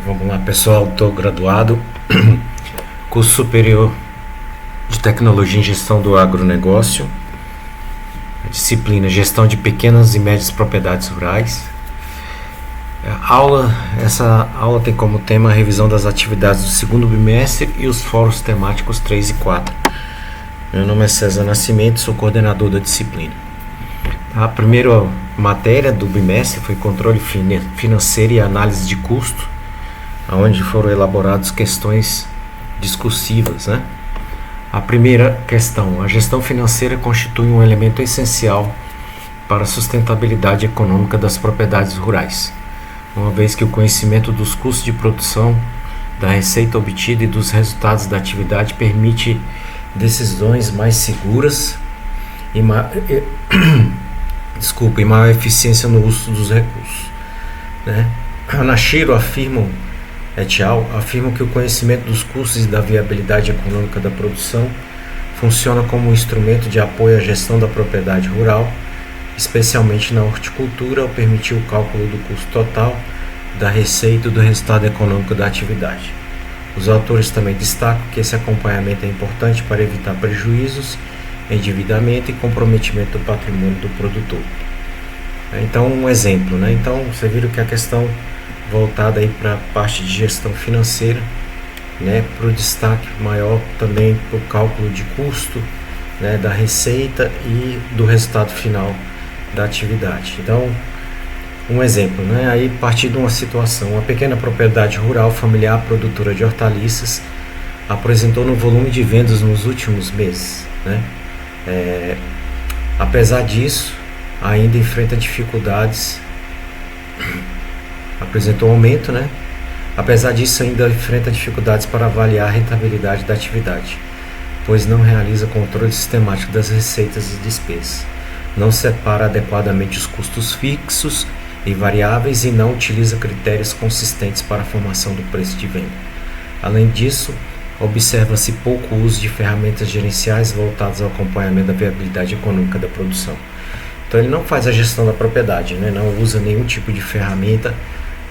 Vamos lá, pessoal, estou graduado, curso superior de tecnologia em gestão do agronegócio, disciplina gestão de pequenas e médias propriedades rurais. Essa aula tem como tema a revisão das atividades do segundo bimestre e os fóruns temáticos 3 e 4. Meu nome é César Nascimento, sou coordenador da disciplina. A primeira matéria do bimestre foi controle financeiro e análise de custo, onde foram elaboradas questões discursivas, né? A primeira questão: a gestão financeira constitui um elemento essencial para a sustentabilidade econômica das propriedades rurais, uma vez que o conhecimento dos custos de produção, da receita obtida e dos resultados da atividade permite decisões mais seguras e maior eficiência no uso dos recursos, né? Anashiro et al. Afirmam que o conhecimento dos custos e da viabilidade econômica da produção funciona como um instrumento de apoio à gestão da propriedade rural, especialmente na horticultura, ao permitir o cálculo do custo total, da receita e do resultado econômico da atividade. Os autores também destacam que esse acompanhamento é importante para evitar prejuízos, endividamento e comprometimento do patrimônio do produtor. Então, um exemplo, né? Então, você viu que a questão voltada aí para a parte de gestão financeira, né, para o destaque maior também para o cálculo de custo, né, da receita e do resultado final da atividade. Então, um exemplo, né, aí a partir de uma situação: uma pequena propriedade rural familiar produtora de hortaliças apresentou no volume de vendas nos últimos meses, né? Apesar disso, ainda enfrenta dificuldades. Apresentou aumento, né? Apesar disso, ainda enfrenta dificuldades para avaliar a rentabilidade da atividade, pois não realiza controle sistemático das receitas e despesas, não separa adequadamente os custos fixos e variáveis e não utiliza critérios consistentes para a formação do preço de venda. Além disso, observa-se pouco uso de ferramentas gerenciais voltadas ao acompanhamento da viabilidade econômica da produção. Então ele não faz a gestão da propriedade, né? Não usa nenhum tipo de ferramenta,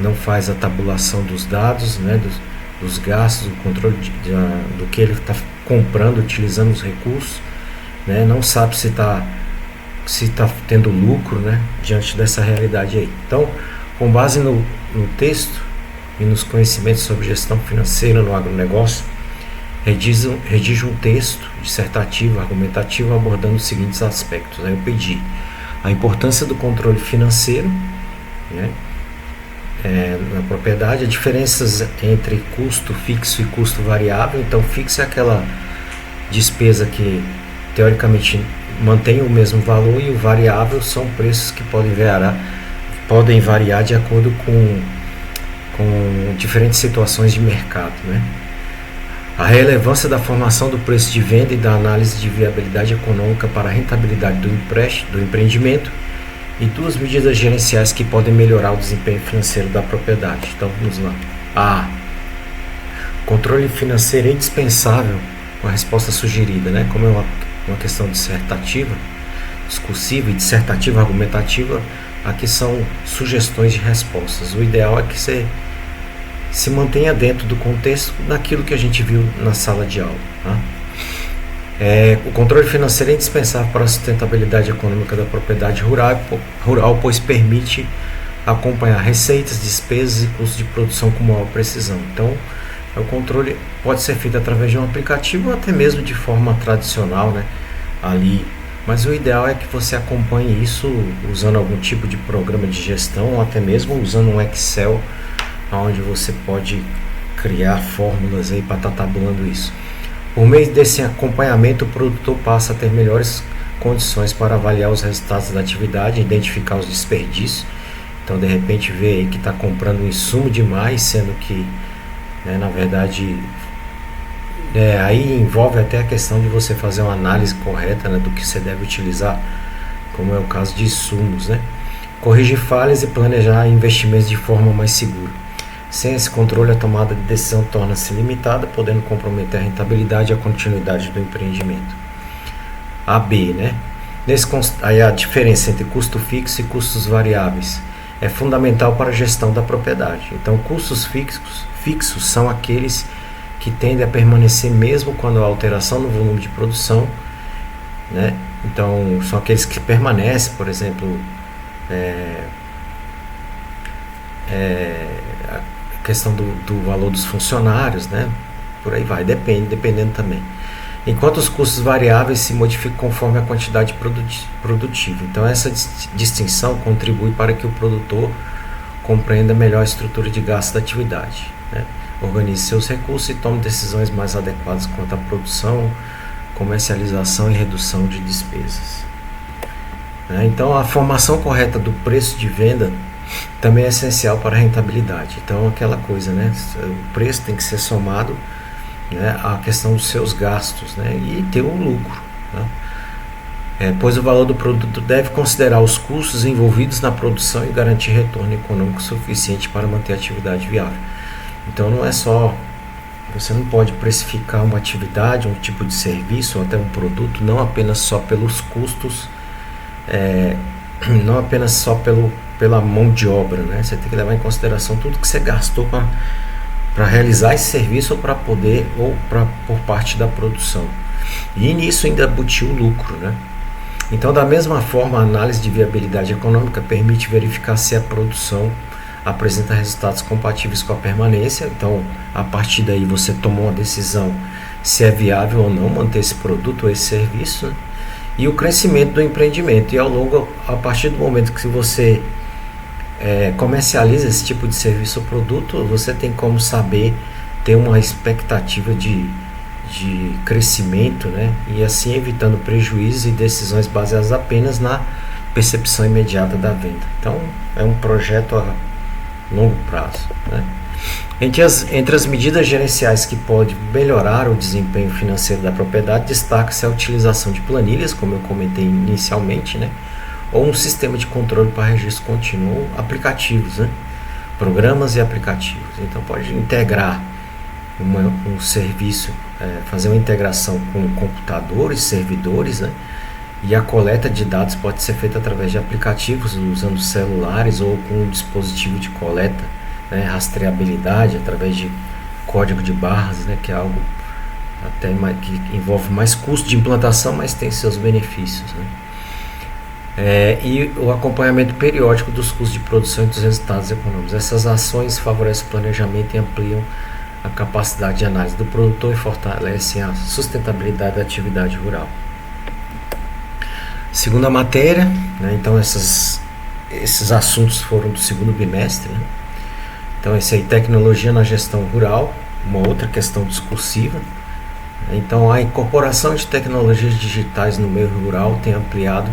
não faz a tabulação dos dados, né? dos gastos, do controle do que ele está comprando, utilizando os recursos, né? Não sabe se está tendo lucro, né? Diante dessa realidade aí. Então, com base no texto e nos conhecimentos sobre gestão financeira no agronegócio, redige um texto dissertativo, argumentativo, abordando os seguintes aspectos. Aí eu pedi a importância do controle financeiro, né, na propriedade, as diferenças entre custo fixo e custo variável. Então, fixo é aquela despesa que teoricamente mantém o mesmo valor, e o variável são preços que podem variar de acordo com diferentes situações de mercado, né? A relevância da formação do preço de venda e da análise de viabilidade econômica para a rentabilidade do empreendimento, e duas medidas gerenciais que podem melhorar o desempenho financeiro da propriedade. Então vamos lá. A. Controle financeiro é indispensável com a resposta sugerida, né? Como é uma questão dissertativa, discursiva e dissertativa argumentativa, aqui são sugestões de respostas. O ideal é que você se mantenha dentro do contexto daquilo que a gente viu na sala de aula, tá? O controle financeiro é indispensável para a sustentabilidade econômica da propriedade rural, pois permite acompanhar receitas, despesas e custos de produção com maior precisão. Então, o controle pode ser feito através de um aplicativo ou até mesmo de forma tradicional, né, ali. Mas o ideal é que você acompanhe isso usando algum tipo de programa de gestão, ou até mesmo usando um Excel, onde você pode criar fórmulas aí para estar tabulando isso. Por meio desse acompanhamento, o produtor passa a ter melhores condições para avaliar os resultados da atividade, identificar os desperdícios. Então, de repente, vê aí que está comprando um insumo demais, sendo que, né, na verdade, aí envolve até a questão de você fazer uma análise correta, né, do que você deve utilizar, como é o caso de insumos, né? Corrigir falhas e planejar investimentos de forma mais segura. Sem esse controle, a tomada de decisão torna-se limitada, podendo comprometer a rentabilidade e a continuidade do empreendimento. A B, né? Aí a diferença entre custo fixo e custos variáveis é fundamental para a gestão da propriedade. Então, custos fixos são aqueles que tendem a permanecer mesmo quando há alteração no volume de produção, né? Então, são aqueles que permanecem, por exemplo, a questão do valor dos funcionários, né? Por aí vai, dependendo também. Enquanto os custos variáveis se modificam conforme a quantidade produtiva. Então, essa distinção contribui para que o produtor compreenda melhor a estrutura de gasto da atividade, né? Organize seus recursos e tome decisões mais adequadas quanto à produção, comercialização e redução de despesas. Então, a formação correta do preço de venda também é essencial para a rentabilidade. Então, aquela coisa, né? O preço tem que ser somado, né, à questão dos seus gastos, né, e ter um lucro, né? Pois o valor do produto deve considerar os custos envolvidos na produção e garantir retorno econômico suficiente para manter a atividade viável. Então, não é só, você não pode precificar uma atividade, um tipo de serviço ou até um produto, não apenas só pelos custos, não apenas só pela mão de obra, né? Você tem que levar em consideração tudo que você gastou para realizar esse serviço por parte da produção. E nisso ainda embutir o lucro, né? Então, da mesma forma, a análise de viabilidade econômica permite verificar se a produção apresenta resultados compatíveis com a permanência. Então, a partir daí você tomou uma decisão se é viável ou não manter esse produto ou esse serviço, né? E o crescimento do empreendimento. E a partir do momento que você comercializa esse tipo de serviço ou produto, você tem como saber ter uma expectativa de crescimento, né? E assim evitando prejuízos e decisões baseadas apenas na percepção imediata da venda. Então, é um projeto a longo prazo, né? Entre as medidas gerenciais que podem melhorar o desempenho financeiro da propriedade, destaca-se a utilização de planilhas, como eu comentei inicialmente, né? Ou um sistema de controle para registro contínuo, ou aplicativos, né? Programas e aplicativos. Então, pode integrar um serviço, fazer uma integração com computadores, servidores, né? E a coleta de dados pode ser feita através de aplicativos, usando celulares ou com um dispositivo de coleta, né? Rastreabilidade através de código de barras, né? Que é algo até que envolve mais custo de implantação, mas tem seus benefícios, né? E o acompanhamento periódico dos custos de produção e dos resultados econômicos. Essas ações favorecem o planejamento e ampliam a capacidade de análise do produtor e fortalecem a sustentabilidade da atividade rural. Segunda matéria, né? Então esses assuntos foram do segundo bimestre, né? Então esse aí, tecnologia na gestão rural, uma outra questão discursiva. Então a incorporação de tecnologias digitais no meio rural tem ampliado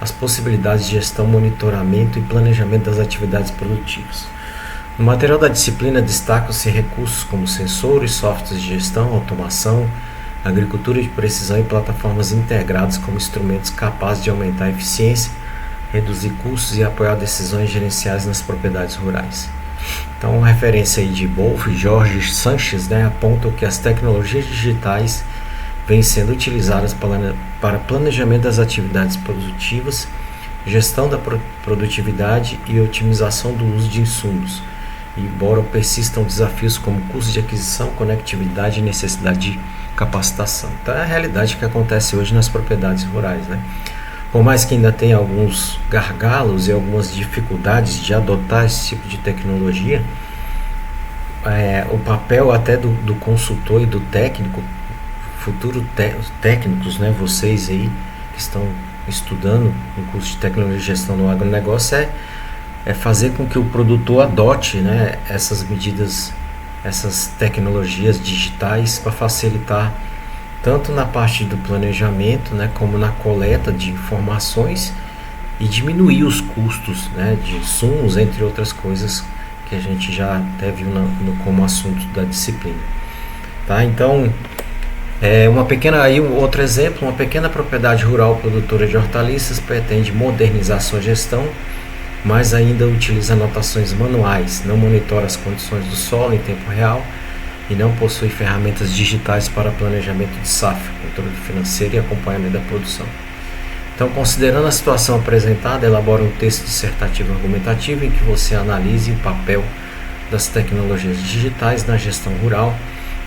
as possibilidades de gestão, monitoramento e planejamento das atividades produtivas. No material da disciplina destacam-se recursos como sensores, softwares de gestão, automação, agricultura de precisão e plataformas integradas como instrumentos capazes de aumentar a eficiência, reduzir custos e apoiar decisões gerenciais nas propriedades rurais. Então, uma referência aí de Wolf e Jorge Sanchez, né, apontam que as tecnologias digitais vêm sendo utilizadas para planejamento das atividades produtivas, gestão da produtividade e otimização do uso de insumos, embora persistam desafios como custo de aquisição, conectividade e necessidade de capacitação. Então é a realidade que acontece hoje nas propriedades rurais, né? Por mais que ainda tenha alguns gargalos e algumas dificuldades de adotar esse tipo de tecnologia, o papel até do consultor e do técnico, técnicos, né, vocês aí que estão estudando o curso de tecnologia de gestão no agronegócio, é fazer com que o produtor adote, né, essas medidas, essas tecnologias digitais para facilitar tanto na parte do planejamento, né, como na coleta de informações e diminuir os custos, né, de insumos, entre outras coisas que a gente já até viu como assunto da disciplina. Tá? Então, outro exemplo, uma pequena propriedade rural produtora de hortaliças pretende modernizar sua gestão, mas ainda utiliza anotações manuais, não monitora as condições do solo em tempo real e não possui ferramentas digitais para planejamento de safra, controle financeiro e acompanhamento da produção. Então, considerando a situação apresentada, elabora um texto dissertativo argumentativo em que você analise o papel das tecnologias digitais na gestão rural.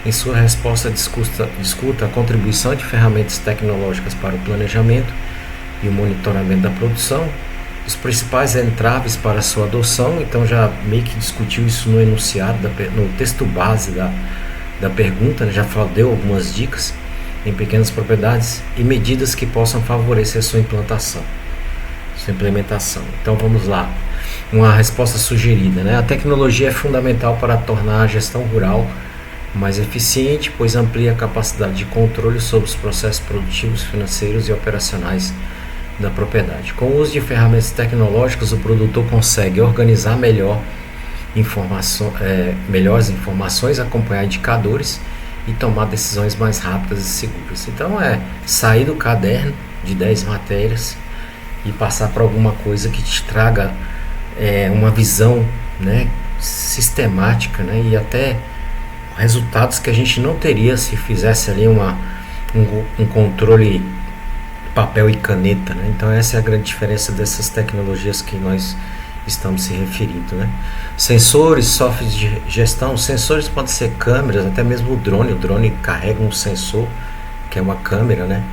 Em sua resposta, discuta a contribuição de ferramentas tecnológicas para o planejamento e o monitoramento da produção, os principais entraves para a sua adoção. Então já meio que discutiu isso no enunciado, no texto base da pergunta, né? Já deu algumas dicas em pequenas propriedades e medidas que possam favorecer sua implementação. Então vamos lá, uma resposta sugerida, né? A tecnologia é fundamental para tornar a gestão rural mais eficiente, pois amplia a capacidade de controle sobre os processos produtivos, financeiros e operacionais da propriedade. Com o uso de ferramentas tecnológicas, o produtor consegue organizar melhores informações, acompanhar indicadores e tomar decisões mais rápidas e seguras. Então é sair do caderno de 10 matérias e passar para alguma coisa que te traga uma visão, né, sistemática, né, e até resultados que a gente não teria se fizesse ali um controle papel e caneta, né? Então essa é a grande diferença dessas tecnologias que nós estamos se referindo, né? Sensores, softwares de gestão. Sensores podem ser câmeras, até mesmo o drone carrega um sensor que é uma câmera, né?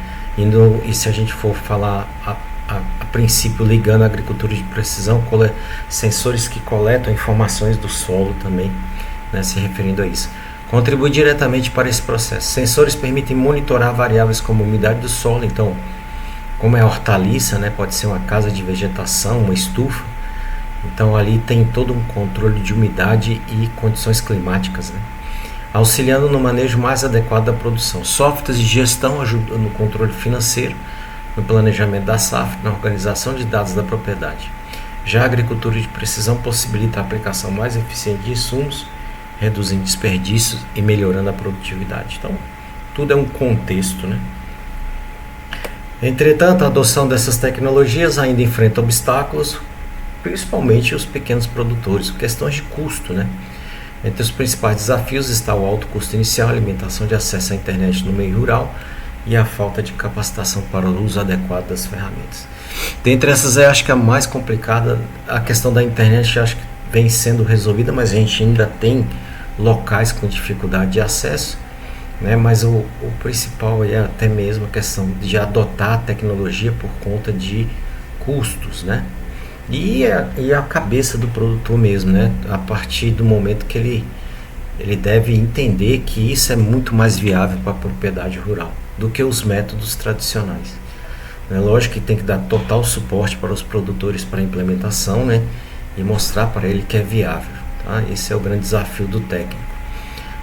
E se a gente for falar a princípio ligando a agricultura de precisão, sensores que coletam informações do solo também, né? Se referindo a isso, contribui diretamente para esse processo. Sensores permitem monitorar variáveis como a umidade do solo. Então, como é hortaliça, né, pode ser uma casa de vegetação, uma estufa. Então ali tem todo um controle de umidade e condições climáticas, né, auxiliando no manejo mais adequado da produção. Softwares de gestão ajudam no controle financeiro, no planejamento da safra, na organização de dados da propriedade. Já a agricultura de precisão possibilita a aplicação mais eficiente de insumos, reduzindo desperdícios e melhorando a produtividade. Então, tudo é um contexto, né? Entretanto, a adoção dessas tecnologias ainda enfrenta obstáculos, principalmente os pequenos produtores, questões de custo, né? Entre os principais desafios está o alto custo inicial, a limitação de acesso à internet no meio rural e a falta de capacitação para o uso adequado das ferramentas. Dentre essas, eu acho que a mais complicada, a questão da internet, acho que vem sendo resolvida, mas a gente ainda tem locais com dificuldade de acesso, né? Mas o principal é até mesmo a questão de adotar a tecnologia por conta de custos, né? E a cabeça do produtor mesmo, né? A partir do momento que ele deve entender que isso é muito mais viável para a propriedade rural do que os métodos tradicionais. É lógico que tem que dar total suporte para os produtores para a implementação, né? E mostrar para ele que é viável, tá? Esse é o grande desafio do técnico.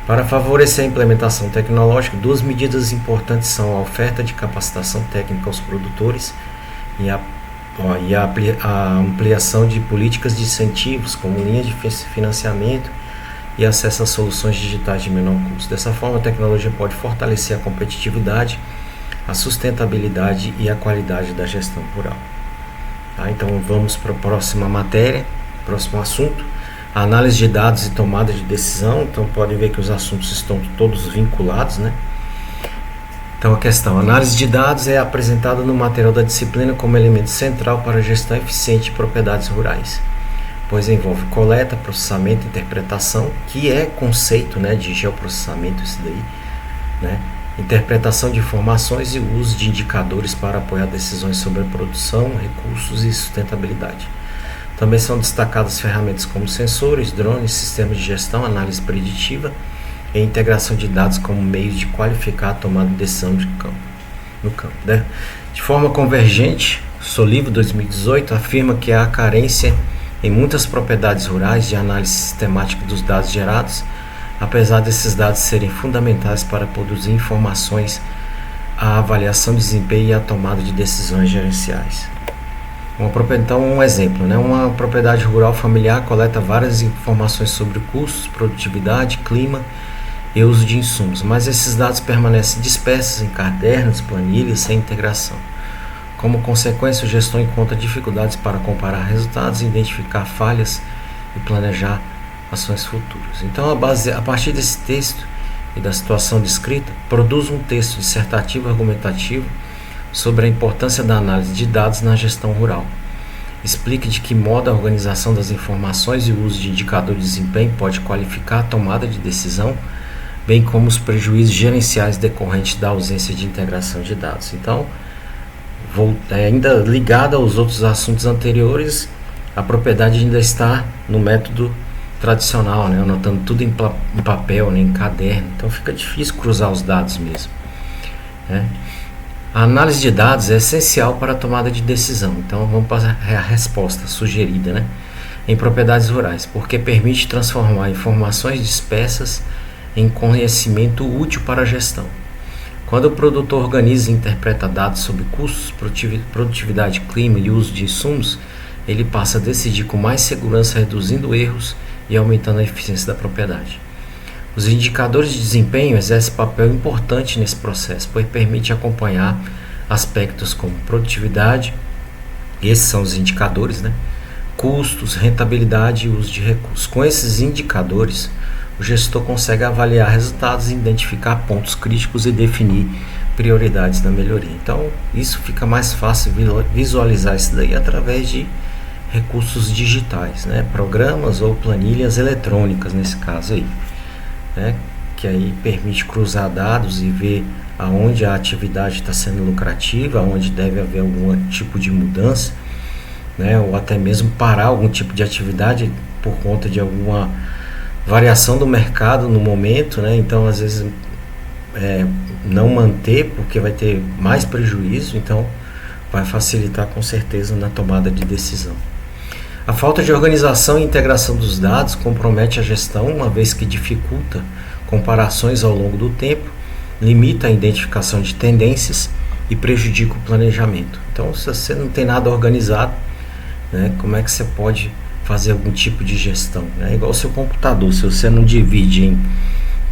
Para favorecer a implementação tecnológica, duas medidas importantes são a oferta de capacitação técnica aos produtores e a ampliação de políticas de incentivos, como linhas de financiamento e acesso a soluções digitais de menor custo. Dessa forma, a tecnologia pode fortalecer a competitividade, a sustentabilidade e a qualidade da gestão rural. Tá? Então vamos para a próxima matéria, próximo assunto, a análise de dados e tomada de decisão. Então podem ver que os assuntos estão todos vinculados, né? Então a questão, a análise de dados é apresentada no material da disciplina como elemento central para a gestão eficiente de propriedades rurais, pois envolve coleta, processamento, interpretação, que é conceito, né, de geoprocessamento isso daí, né? Interpretação de informações e uso de indicadores para apoiar decisões sobre a produção, recursos e sustentabilidade. Também são destacadas ferramentas como sensores, drones, sistemas de gestão, análise preditiva e integração de dados como meios de qualificar a tomada de decisão no campo. Né? De forma convergente, Solivo 2018 afirma que há carência em muitas propriedades rurais de análise sistemática dos dados gerados, apesar desses dados serem fundamentais para produzir informações, a avaliação de desempenho e a tomada de decisões gerenciais. Então, um exemplo, né? Uma propriedade rural familiar coleta várias informações sobre custos, produtividade, clima e uso de insumos, mas esses dados permanecem dispersos em cadernos, planilhas, sem integração. Como consequência, o gestor encontra dificuldades para comparar resultados, identificar falhas e planejar ações futuras. Então, a partir desse texto e da situação descrita, produz um texto dissertativo argumentativo sobre a importância da análise de dados na gestão rural. Explique de que modo a organização das informações e o uso de indicadores de desempenho pode qualificar a tomada de decisão, bem como os prejuízos gerenciais decorrentes da ausência de integração de dados. Então, ainda ligado aos outros assuntos anteriores, a propriedade ainda está no método tradicional, né? Anotando tudo em papel, né? Em caderno. Então fica difícil cruzar os dados mesmo, né? A análise de dados é essencial para a tomada de decisão. Então vamos para a resposta sugerida, né? Em propriedades rurais, porque permite transformar informações dispersas em conhecimento útil para a gestão. Quando o produtor organiza e interpreta dados sobre custos, produtividade, clima e uso de insumos, ele passa a decidir com mais segurança, reduzindo erros e aumentando a eficiência da propriedade. Os indicadores de desempenho exercem papel importante nesse processo, pois permite acompanhar aspectos como produtividade, esses são os indicadores, né? Custos, rentabilidade e uso de recursos. Com esses indicadores, o gestor consegue avaliar resultados, identificar pontos críticos e definir prioridades na melhoria. Então, isso fica mais fácil visualizar isso daí através de recursos digitais, né? Programas ou planilhas eletrônicas nesse caso aí, né? Que aí permite cruzar dados e ver aonde a atividade está sendo lucrativa, aonde deve haver algum tipo de mudança, né? Ou até mesmo parar algum tipo de atividade por conta de alguma variação do mercado no momento, né? Então às vezes não manter porque vai ter mais prejuízo, então vai facilitar com certeza na tomada de decisão. A falta de organização e integração dos dados compromete a gestão, uma vez que dificulta comparações ao longo do tempo, limita a identificação de tendências e prejudica o planejamento. Então, se você não tem nada organizado, né, como é que você pode fazer algum tipo de gestão? É igual o seu computador, se você não divide em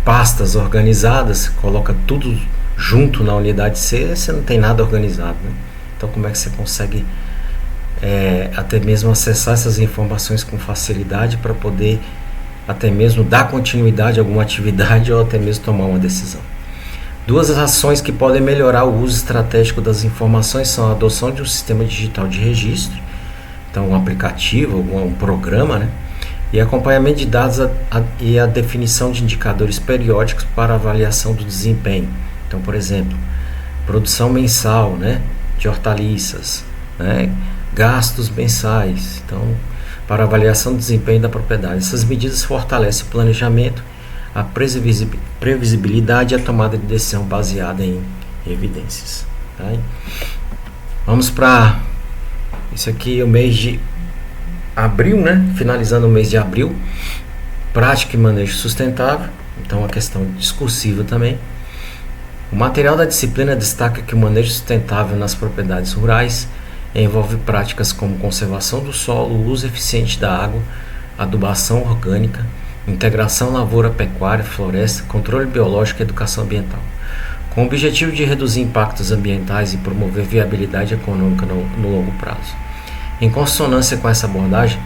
pastas organizadas, coloca tudo junto na unidade C, você não tem nada organizado, né? Então, como é que você consegue até mesmo acessar essas informações com facilidade para poder até mesmo dar continuidade a alguma atividade ou até mesmo tomar uma decisão? Duas ações que podem melhorar o uso estratégico das informações são a adoção de um sistema digital de registro, então um aplicativo, um programa, né? E acompanhamento de dados e a definição de indicadores periódicos para avaliação do desempenho. Então, por exemplo, produção mensal, né, de hortaliças, né, gastos mensais, então, para avaliação do desempenho da propriedade. Essas medidas fortalecem o planejamento, a previsibilidade e a tomada de decisão baseada em evidências. Tá? Vamos para isso aqui, o mês de abril, né? Finalizando o mês de abril, prática e manejo sustentável, então a questão discursiva também. O material da disciplina destaca que o manejo sustentável nas propriedades rurais envolve práticas como conservação do solo, uso eficiente da água, adubação orgânica, integração lavoura-pecuária, floresta, controle biológico e educação ambiental, com o objetivo de reduzir impactos ambientais e promover viabilidade econômica no longo prazo. Em consonância com essa abordagem,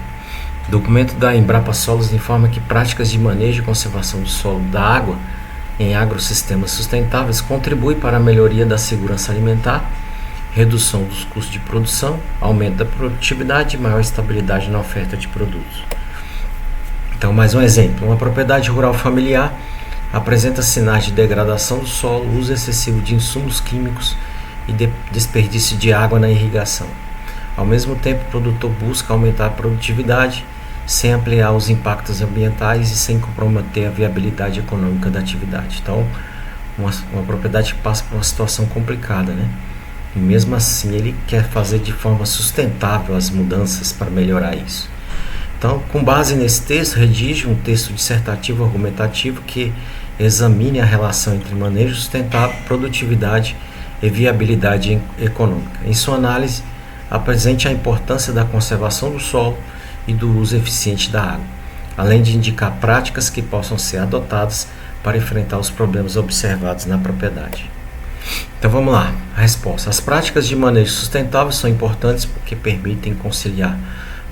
o documento da Embrapa Solos informa que práticas de manejo e conservação do solo da água em agrossistemas sustentáveis contribuem para a melhoria da segurança alimentar, redução dos custos de produção, aumento da produtividade e maior estabilidade na oferta de produtos. Então, mais um exemplo. Uma propriedade rural familiar apresenta sinais de degradação do solo, uso excessivo de insumos químicos e desperdício de água na irrigação. Ao mesmo tempo, o produtor busca aumentar a produtividade sem ampliar os impactos ambientais e sem comprometer a viabilidade econômica da atividade. Então, uma propriedade que passa por uma situação complicada, né? E mesmo assim ele quer fazer de forma sustentável as mudanças para melhorar isso. Então, com base nesse texto, redige um texto dissertativo argumentativo que examine a relação entre manejo sustentável, produtividade e viabilidade econômica. Em sua análise, apresente a importância da conservação do solo e do uso eficiente da água, além de indicar práticas que possam ser adotadas para enfrentar os problemas observados na propriedade. Então vamos lá, a resposta. As práticas de manejo sustentável são importantes porque permitem conciliar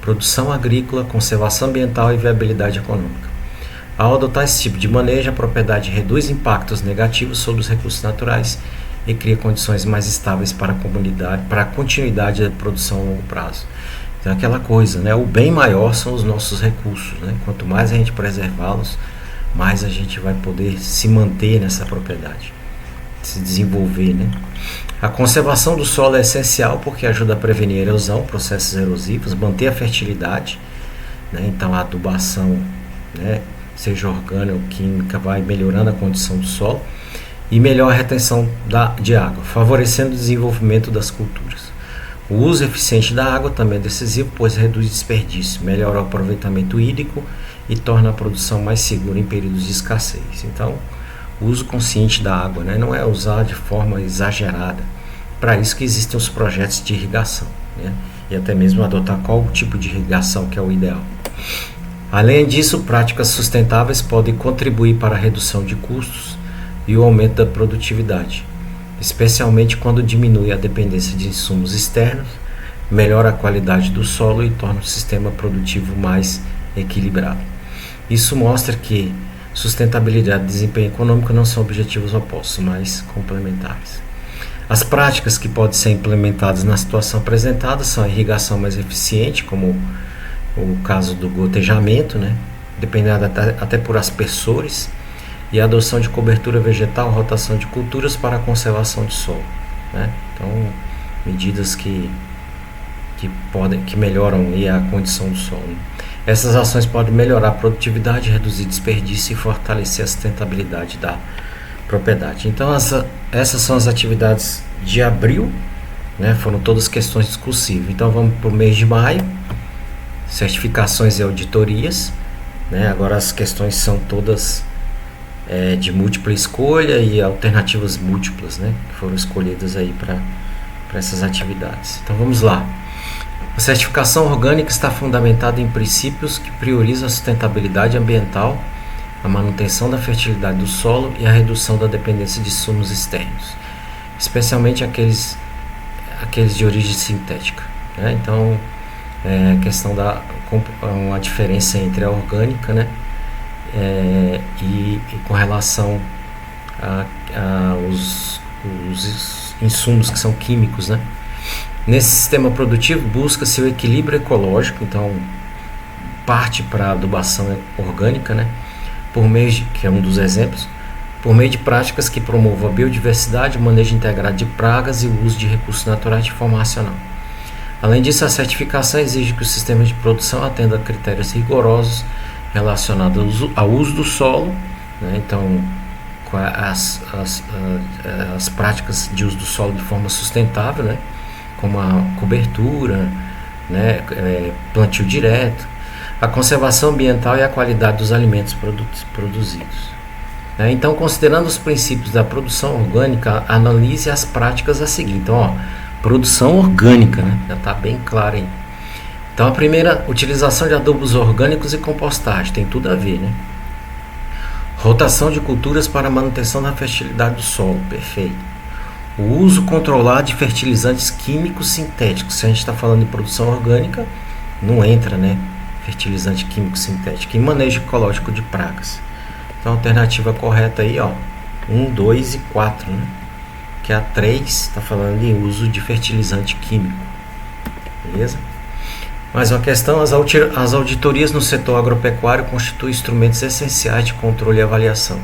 produção agrícola, conservação ambiental e viabilidade econômica. Ao adotar esse tipo de manejo, a propriedade reduz impactos negativos sobre os recursos naturais e cria condições mais estáveis para a comunidade, para a continuidade da produção a longo prazo. Então, aquela coisa, né? O bem maior são os nossos recursos, né? Quanto mais a gente preservá-los, mais a gente vai poder se manter nessa propriedade, se desenvolver, né? A conservação do solo é essencial porque ajuda a prevenir a erosão, processos erosivos, manter a fertilidade, né? Então, a adubação, né, seja orgânica ou química, vai melhorando a condição do solo e melhora a retenção de água, favorecendo o desenvolvimento das culturas. O uso eficiente da água também é decisivo, pois reduz desperdício, melhora o aproveitamento hídrico e torna a produção mais segura em períodos de escassez. Então, o uso consciente da água, né? Não é usar de forma exagerada. Para isso que existem os projetos de irrigação, né? E até mesmo adotar qual tipo de irrigação que é o ideal. Além disso, práticas sustentáveis podem contribuir para a redução de custos e o aumento da produtividade, especialmente quando diminui a dependência de insumos externos, melhora a qualidade do solo e torna o sistema produtivo mais equilibrado. Isso mostra que sustentabilidade e desempenho econômico não são objetivos opostos, mas complementares. As práticas que podem ser implementadas na situação apresentada são a irrigação mais eficiente, como o caso do gotejamento, né? Dependendo até por aspersores, e a adoção de cobertura vegetal, rotação de culturas para a conservação do solo, né? Então, medidas que melhoram a condição do solo. Essas ações podem melhorar a produtividade, reduzir desperdício e fortalecer a sustentabilidade da propriedade. Então, essas são as atividades de abril, né? Foram todas questões discursivas. Então, vamos para o mês de maio, certificações e auditorias, né? Agora as questões são todas de múltipla escolha e alternativas múltiplas, né? Que foram escolhidas aí para essas atividades. Então, vamos lá. A certificação orgânica está fundamentada em princípios que priorizam a sustentabilidade ambiental, a manutenção da fertilidade do solo e a redução da dependência de insumos externos, especialmente aqueles de origem sintética, né? Então, a questão da uma diferença entre a orgânica, né, e com relação aos insumos que são químicos, né? Nesse sistema produtivo busca-se o equilíbrio ecológico, então parte para a adubação orgânica, né? Por meio que é um dos exemplos, por meio de práticas que promovam a biodiversidade, o manejo integrado de pragas e o uso de recursos naturais de forma racional. Além disso, a certificação exige que o sistema de produção atenda a critérios rigorosos relacionados ao uso do solo, né? Então, as práticas de uso do solo de forma sustentável, né? Como a cobertura, né? Plantio direto, a conservação ambiental e a qualidade dos alimentos produzidos. Então, considerando os princípios da produção orgânica, analise as práticas a seguir. Então, produção orgânica, né? Já está bem claro aí. Então, a primeira, utilização de adubos orgânicos e compostagem, tem tudo a ver, né? Rotação de culturas para a manutenção da fertilidade do solo, perfeito. O uso controlado de fertilizantes químicos sintéticos, se a gente está falando de produção orgânica, não entra, né? Fertilizante químico sintético. E manejo ecológico de pragas. Então, a alternativa correta aí, 1, 2 e 4, né? Que a 3 está falando de uso de fertilizante químico. Beleza? Mais uma questão, as auditorias no setor agropecuário constituem instrumentos essenciais de controle e avaliação,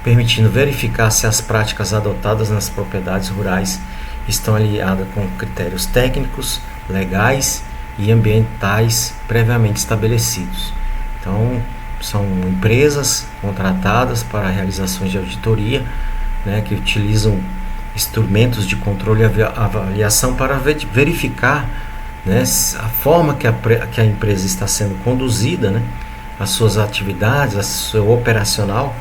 permitindo verificar se as práticas adotadas nas propriedades rurais estão alinhadas com critérios técnicos, legais e ambientais previamente estabelecidos. Então, são empresas contratadas para realizações de auditoria, né, que utilizam instrumentos de controle e avaliação para verificar, né, a forma que a empresa está sendo conduzida, né, as suas atividades, o seu operacional,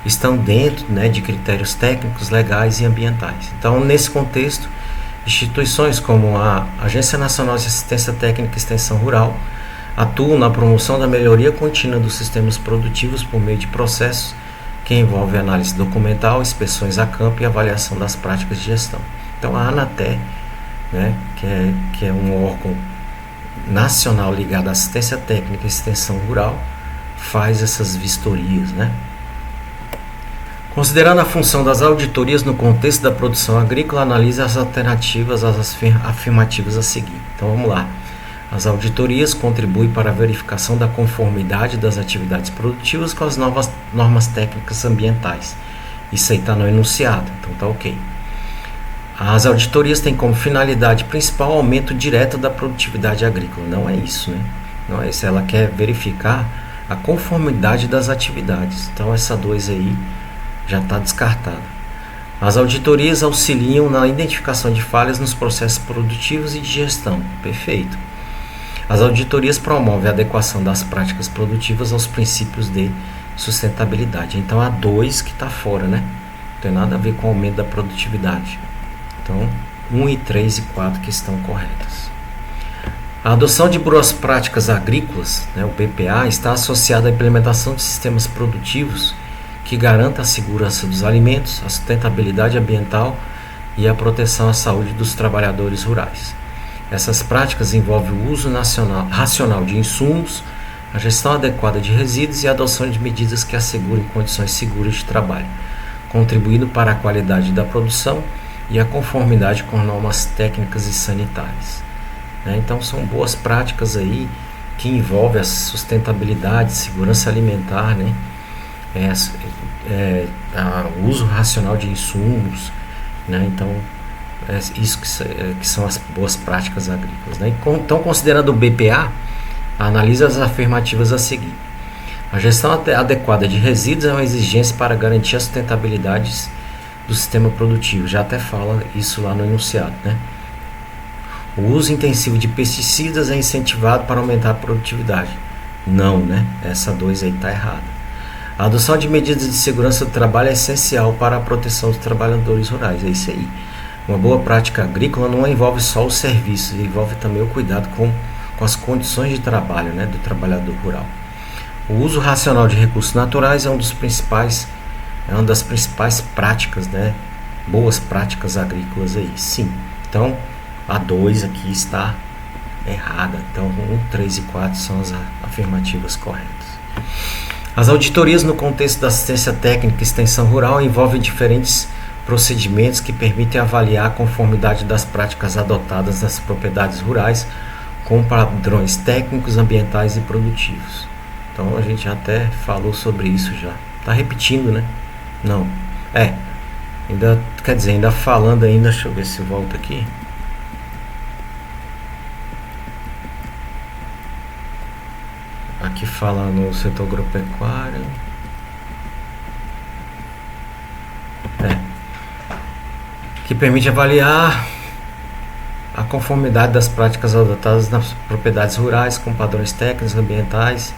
estão dentro, né, de critérios técnicos, legais e ambientais. Então, nesse contexto, instituições como a Agência Nacional de Assistência Técnica e Extensão Rural atuam na promoção da melhoria contínua dos sistemas produtivos por meio de processos que envolvem análise documental, inspeções a campo e avaliação das práticas de gestão. Então, a ANATE, né, que é um órgão nacional ligado à assistência técnica e extensão rural, faz essas vistorias, né? Considerando a função das auditorias no contexto da produção agrícola, analise as alternativas às afirmativas a seguir. Então vamos lá. As auditorias contribuem para a verificação da conformidade das atividades produtivas com as novas normas técnicas ambientais. Isso aí está no enunciado, então está ok. As auditorias têm como finalidade principal o aumento direto da produtividade agrícola. Não é isso, né? Não é isso. Ela quer verificar a conformidade das atividades. Então essa 2 aí já está descartada. As auditorias auxiliam na identificação de falhas nos processos produtivos e de gestão. Perfeito. As auditorias promovem a adequação das práticas produtivas aos princípios de sustentabilidade. Então a 2 que está fora, né? Não tem nada a ver com o aumento da produtividade. Então 1 e 3 e 4 que estão corretas. A adoção de boas práticas agrícolas, né, o BPA, está associada à implementação de sistemas produtivos que garanta a segurança dos alimentos, a sustentabilidade ambiental e a proteção à saúde dos trabalhadores rurais. Essas práticas envolvem o uso racional de insumos, a gestão adequada de resíduos e a adoção de medidas que assegurem condições seguras de trabalho, contribuindo para a qualidade da produção e a conformidade com normas técnicas e sanitárias. Então são boas práticas aí que envolvem a sustentabilidade, segurança alimentar, né? O uso racional de insumos, né? Então é isso que são as boas práticas agrícolas, né? Então, considerando o BPA, analisa as afirmativas a seguir. A gestão adequada de resíduos é uma exigência para garantir a sustentabilidade do sistema produtivo. Já até fala isso lá no enunciado, né? O uso intensivo de pesticidas é incentivado para aumentar a produtividade. Não, né? Essa 2 aí está errada. A adoção de medidas de segurança do trabalho é essencial para a proteção dos trabalhadores rurais. É isso aí. Uma boa prática agrícola não envolve só os serviços, envolve também o cuidado com as condições de trabalho, né, do trabalhador rural. O uso racional de recursos naturais é uma das principais práticas, né, boas práticas agrícolas aí. Sim. Então, a 2 aqui está errada. Então, 1, 3 e 4 são as afirmativas corretas. As auditorias no contexto da assistência técnica e extensão rural envolvem diferentes procedimentos que permitem avaliar a conformidade das práticas adotadas nas propriedades rurais com padrões técnicos, ambientais e produtivos. Então a gente até falou sobre isso já. Está repetindo, né? Não. Ainda falando ainda, deixa eu ver se volta aqui. Aqui fala no setor agropecuário. Que permite avaliar a conformidade das práticas adotadas nas propriedades rurais com padrões técnicos, ambientais.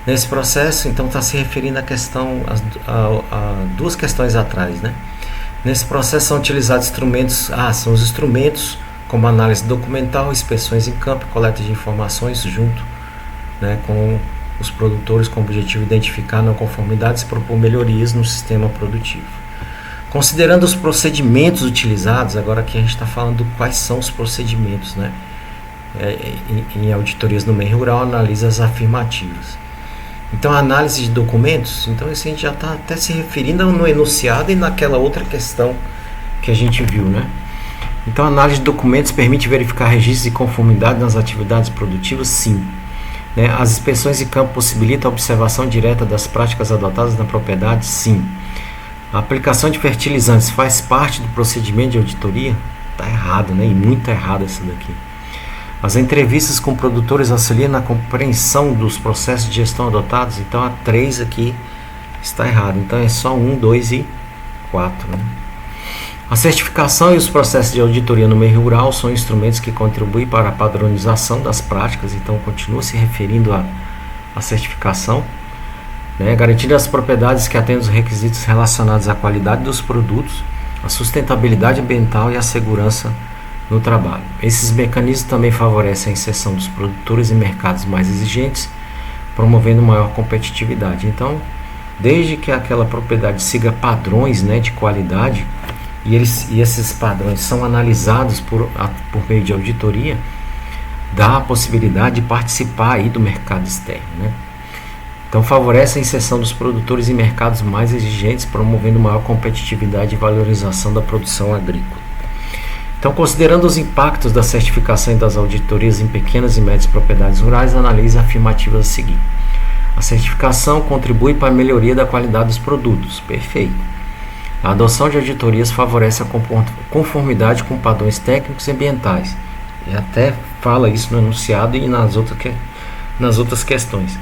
Nesse processo, então, está se referindo à questão, a 2 questões atrás, né? Nesse processo são utilizados instrumentos, são os instrumentos como análise documental, inspeções em campo, coleta de informações junto, né, com os produtores com o objetivo de identificar não conformidades e propor melhorias no sistema produtivo. Considerando os procedimentos utilizados, agora aqui a gente está falando quais são os procedimentos, né? Em auditorias no meio rural, analisa as afirmativas. Então, a análise de documentos, então isso a gente já está até se referindo no enunciado e naquela outra questão que a gente viu, né? Então, a análise de documentos permite verificar registros de conformidade nas atividades produtivas? Sim. Né? As inspeções de campo possibilitam a observação direta das práticas adotadas na propriedade? Sim. A aplicação de fertilizantes faz parte do procedimento de auditoria? Está errado, né? E muito errado essa daqui. As entrevistas com produtores auxiliam na compreensão dos processos de gestão adotados? Então a 3 aqui está errado. Então é só 1, 2 e 4. Né? A certificação e os processos de auditoria no meio rural são instrumentos que contribuem para a padronização das práticas. Então continua se referindo à certificação. Garantindo as propriedades que atendem os requisitos relacionados à qualidade dos produtos, a sustentabilidade ambiental e a segurança no trabalho. Esses mecanismos também favorecem a inserção dos produtores em mercados mais exigentes, promovendo maior competitividade. Então, desde que aquela propriedade siga padrões, né, de qualidade, e esses padrões são analisados por meio de auditoria, dá a possibilidade de participar aí do mercado externo, né? Então favorece a inserção dos produtores em mercados mais exigentes, promovendo maior competitividade e valorização da produção agrícola. Então, considerando os impactos da certificação e das auditorias em pequenas e médias propriedades rurais, analise afirmativas a seguir. A certificação contribui para a melhoria da qualidade dos produtos. Perfeito. A adoção de auditorias favorece a conformidade com padrões técnicos e ambientais. E até fala isso no enunciado e nas outras questões.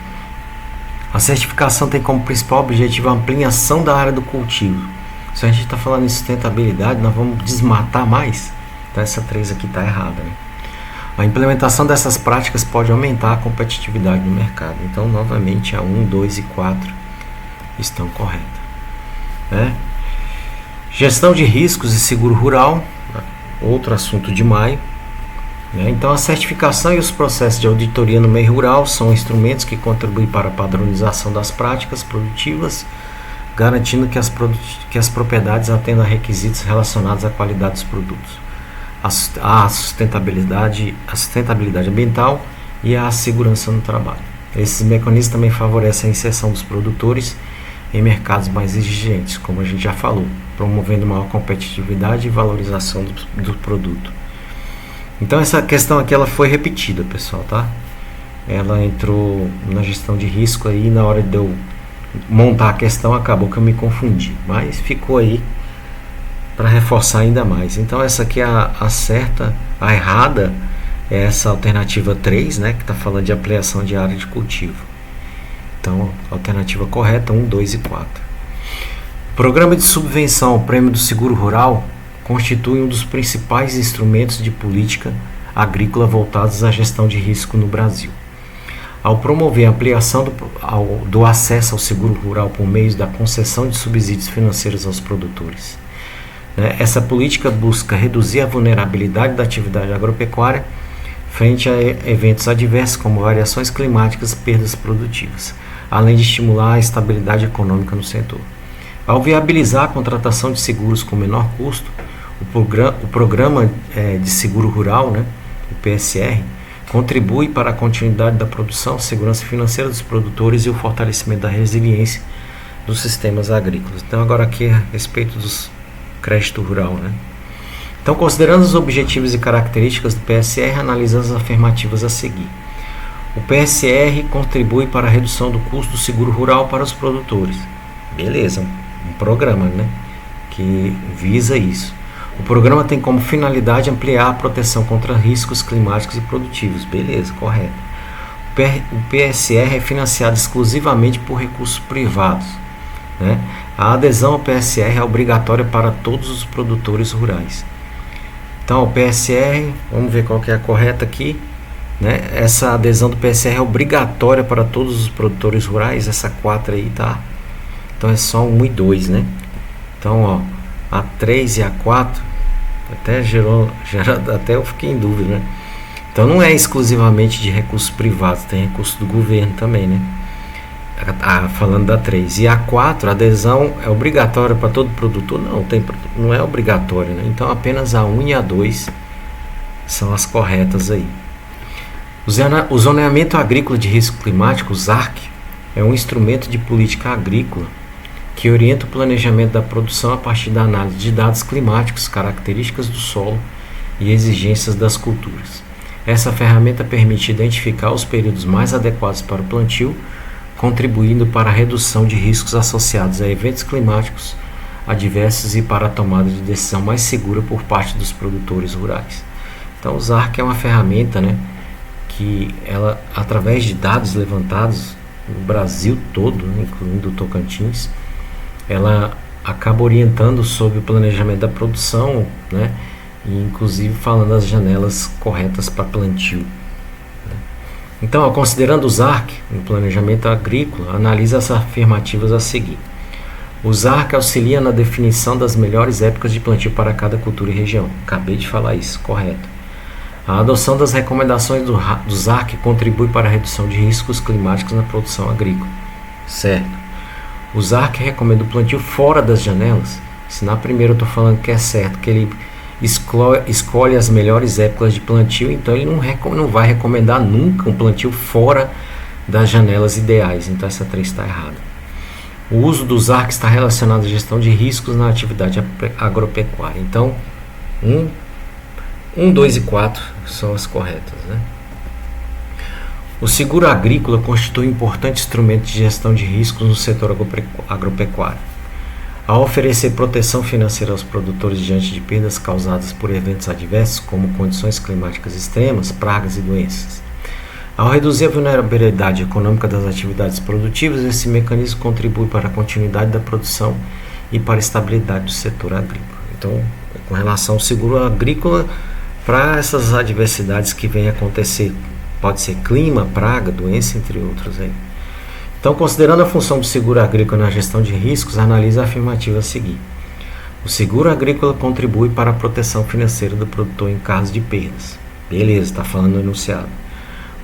A certificação tem como principal objetivo a ampliação da área do cultivo. Se a gente está falando em sustentabilidade, nós vamos desmatar mais? Então essa 3 aqui está errada, né? A implementação dessas práticas pode aumentar a competitividade no mercado. Então, novamente, a 1, 2 e 4 estão corretas, né? Gestão de riscos e seguro rural, outro assunto de maio, né? Então, a certificação e os processos de auditoria no meio rural são instrumentos que contribuem para a padronização das práticas produtivas, garantindo que as propriedades atendam a requisitos relacionados à qualidade dos produtos, a sustentabilidade ambiental e a segurança no trabalho. Esses mecanismos também favorecem a inserção dos produtores em mercados mais exigentes, como a gente já falou, promovendo maior competitividade e valorização do produto. Então essa questão aqui ela foi repetida, pessoal, tá? Ela entrou na gestão de risco aí, na hora de eu montar a questão acabou que eu me confundi, mas ficou aí para reforçar ainda mais. Então essa aqui é a certa, a errada é essa alternativa 3, né, que está falando de ampliação de área de cultivo. Então, alternativa correta 1, 2 e 4. Programa de subvenção ao prêmio do seguro rural constitui um dos principais instrumentos de política agrícola voltados à gestão de risco no Brasil. Ao promover a ampliação do acesso ao seguro rural por meio da concessão de subsídios financeiros aos produtores, né, essa política busca reduzir a vulnerabilidade da atividade agropecuária frente a eventos adversos como variações climáticas e perdas produtivas, além de estimular a estabilidade econômica no setor. Ao viabilizar a contratação de seguros com menor custo, o programa de seguro rural, né, o PSR, contribui para a continuidade da produção, segurança financeira dos produtores e o fortalecimento da resiliência dos sistemas agrícolas. Então agora aqui a respeito dos crédito rural, né? Então, considerando os objetivos e características do PSR, analisa as afirmativas a seguir. O PSR contribui para a redução do custo do seguro rural para os produtores. Beleza, um programa, né, que visa isso. O programa tem como finalidade ampliar a proteção contra riscos climáticos e produtivos. Beleza, correto. O PSR é financiado exclusivamente por recursos privados, né? A adesão ao PSR é obrigatória para todos os produtores rurais. Então, o PSR, vamos ver qual que é a correta aqui, né? Essa adesão do PSR é obrigatória para todos os produtores rurais, essa 4 aí, tá? Então, é só 1 e 2, né? Então, ó, a 3 e a 4, até eu fiquei em dúvida, né? Então, não é exclusivamente de recursos privados, tem recurso do governo também, né? Falando da 3. E a 4, a adesão é obrigatória para todo produtor? Não é obrigatória, né? Então apenas a 1 e a 2 são as corretas aí. O zoneamento agrícola de risco climático, o ZARC, é um instrumento de política agrícola que orienta o planejamento da produção a partir da análise de dados climáticos, características do solo e exigências das culturas. Essa ferramenta permite identificar os períodos mais adequados para o plantio, contribuindo para a redução de riscos associados a eventos climáticos adversos e para a tomada de decisão mais segura por parte dos produtores rurais. Então, o ZARC é uma ferramenta, né, que ela, através de dados levantados no Brasil todo, né, incluindo o Tocantins, ela acaba orientando sobre o planejamento da produção, né, e inclusive falando as janelas corretas para plantio. Então, considerando o ZARC no planejamento agrícola, analisa as afirmativas a seguir. O ZARC auxilia na definição das melhores épocas de plantio para cada cultura e região. Acabei de falar isso, correto. A adoção das recomendações do ZARC contribui para a redução de riscos climáticos na produção agrícola. Certo. O ZARC recomenda o plantio fora das janelas. Se na primeira eu estou falando que é certo, que ele escolhe as melhores épocas de plantio, então ele não vai recomendar nunca um plantio fora das janelas ideais. Então essa 3 está errada. O uso dos ARC está relacionado à gestão de riscos na atividade agropecuária. Então 1, 2 e 4 são as corretas, né? O seguro agrícola constitui um importante instrumento de gestão de riscos no setor agropecuário. Ao oferecer proteção financeira aos produtores diante de perdas causadas por eventos adversos, como condições climáticas extremas, pragas e doenças. Ao reduzir a vulnerabilidade econômica das atividades produtivas, esse mecanismo contribui para a continuidade da produção e para a estabilidade do setor agrícola. Então, com relação ao seguro agrícola, para essas adversidades que vêm acontecer, pode ser clima, praga, doença, entre outros aí. Então, considerando a função do seguro agrícola na gestão de riscos, analise a afirmativa a seguir. O seguro agrícola contribui para a proteção financeira do produtor em caso de perdas. Beleza, está falando no enunciado.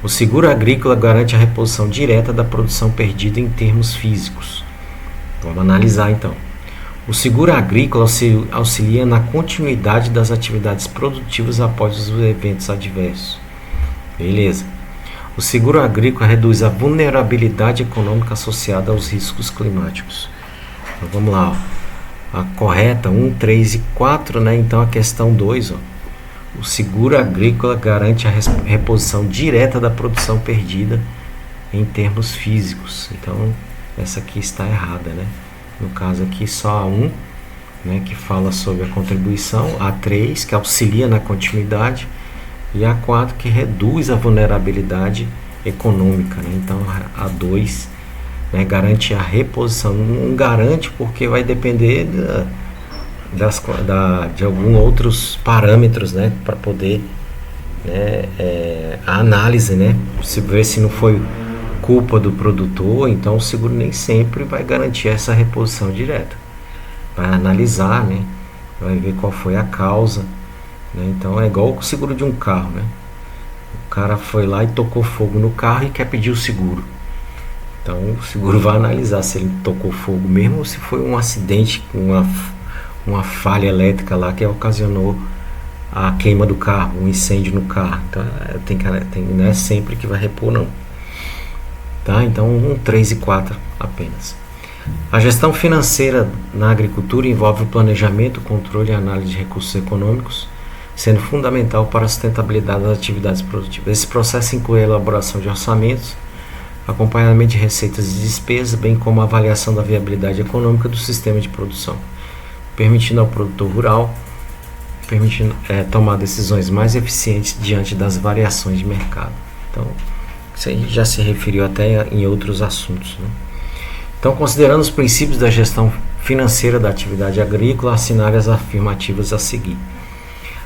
O seguro agrícola garante a reposição direta da produção perdida em termos físicos. Vamos analisar então. O seguro agrícola auxilia na continuidade das atividades produtivas após os eventos adversos. Beleza. O seguro agrícola reduz a vulnerabilidade econômica associada aos riscos climáticos. Então vamos lá. Ó. A correta 1, 3 e 4, né? Então a questão 2, ó. O seguro agrícola garante a reposição direta da produção perdida em termos físicos. Então essa aqui está errada, né? No caso aqui só a 1, né, que fala sobre a contribuição, a 3 que auxilia na continuidade e a 4 que reduz a vulnerabilidade econômica, né? Então a 2, né, garante a reposição. Não garante porque vai depender de alguns outros parâmetros, né, para poder, né, a análise, né, se ver se não foi culpa do produtor, então o seguro nem sempre vai garantir essa reposição direta. Vai analisar, né, vai ver qual foi a causa, né? Então é igual o seguro de um carro, né? O cara foi lá e tocou fogo no carro e quer pedir o seguro. Então o seguro vai analisar se ele tocou fogo mesmo ou se foi um acidente com uma falha elétrica lá que ocasionou a queima do carro, um incêndio no carro. Então não é sempre que vai repor, não. Tá? Então 1, 3 e 4 apenas. A gestão financeira na agricultura envolve o planejamento, controle e análise de recursos econômicos, sendo fundamental para a sustentabilidade das atividades produtivas. Esse processo inclui a elaboração de orçamentos, acompanhamento de receitas e despesas, bem como a avaliação da viabilidade econômica do sistema de produção, permitindo ao produtor rural tomar decisões mais eficientes diante das variações de mercado. Então, isso aí já se referiu até em outros assuntos, né? Então, considerando os princípios da gestão financeira da atividade agrícola, assinale as afirmativas a seguir.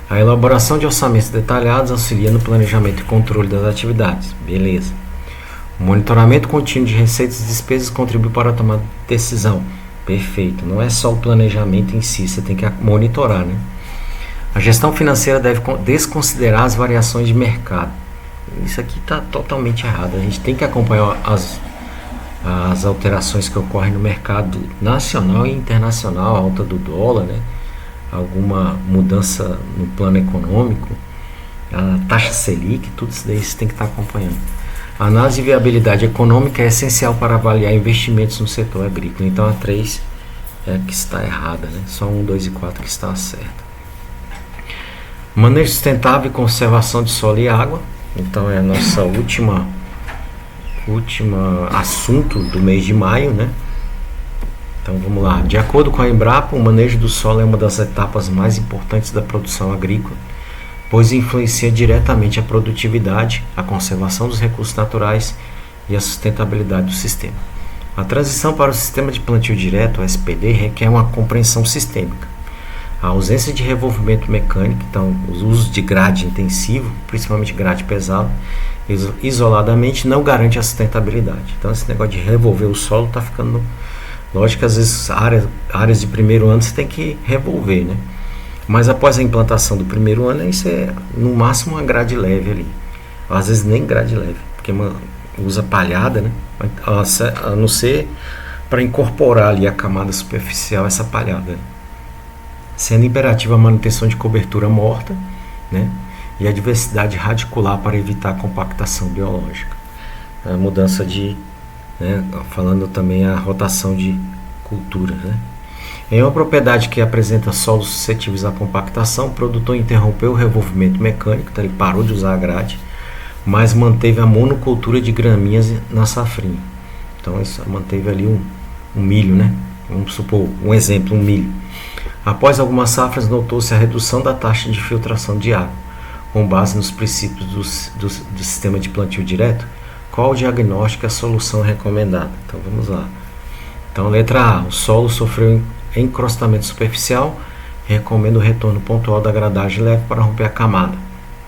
A elaboração de orçamentos detalhados auxilia no planejamento e controle das atividades. Beleza. O monitoramento contínuo de receitas e despesas contribui para a tomada de decisão. Perfeito. Não é só o planejamento em si, você tem que monitorar, né? A gestão financeira deve desconsiderar as variações de mercado. Isso aqui está totalmente errado. A gente tem que acompanhar as alterações que ocorrem no mercado nacional e internacional, a alta do dólar, né? Alguma mudança no plano econômico, a taxa Selic, tudo isso daí você tem que estar acompanhando. A análise de viabilidade econômica é essencial para avaliar investimentos no setor agrícola. Então a 3 é a que está errada, né? Só 1, 2 e 4 que está certa. Manejo sustentável e conservação de solo e água. Então é a nossa última assunto do mês de maio, né? Então vamos lá. De acordo com a Embrapa, o manejo do solo é uma das etapas mais importantes da produção agrícola, pois influencia diretamente a produtividade, a conservação dos recursos naturais e a sustentabilidade do sistema. A transição para o sistema de plantio direto, o SPD, requer uma compreensão sistêmica. A ausência de revolvimento mecânico, então os usos de grade intensivo, principalmente grade pesado, isoladamente não garante a sustentabilidade. Então esse negócio de revolver o solo está ficando... Lógico que às vezes áreas de primeiro ano você tem que revolver, né? Mas após a implantação do primeiro ano, isso é no máximo uma grade leve ali. Às vezes nem grade leve, porque usa palhada, né? A não ser para incorporar ali a camada superficial, essa palhada, né? Sendo imperativa a manutenção de cobertura morta, né? E a diversidade radicular para evitar a compactação biológica. a mudança de, né, falando também a rotação de cultura, né? Em uma propriedade que apresenta solos suscetíveis à compactação, o produtor interrompeu o revolvimento mecânico, então ele parou de usar a grade, mas manteve a monocultura de graminhas na safrinha. Então isso manteve ali um milho, né? Vamos supor um exemplo, um milho. Após algumas safras, notou-se a redução da taxa de filtração de água. Com base nos princípios do sistema de plantio direto, qual o diagnóstico e a solução recomendada? Então vamos lá. Então letra A, o solo sofreu encrostamento superficial, recomendo o retorno pontual da gradagem leve para romper a camada.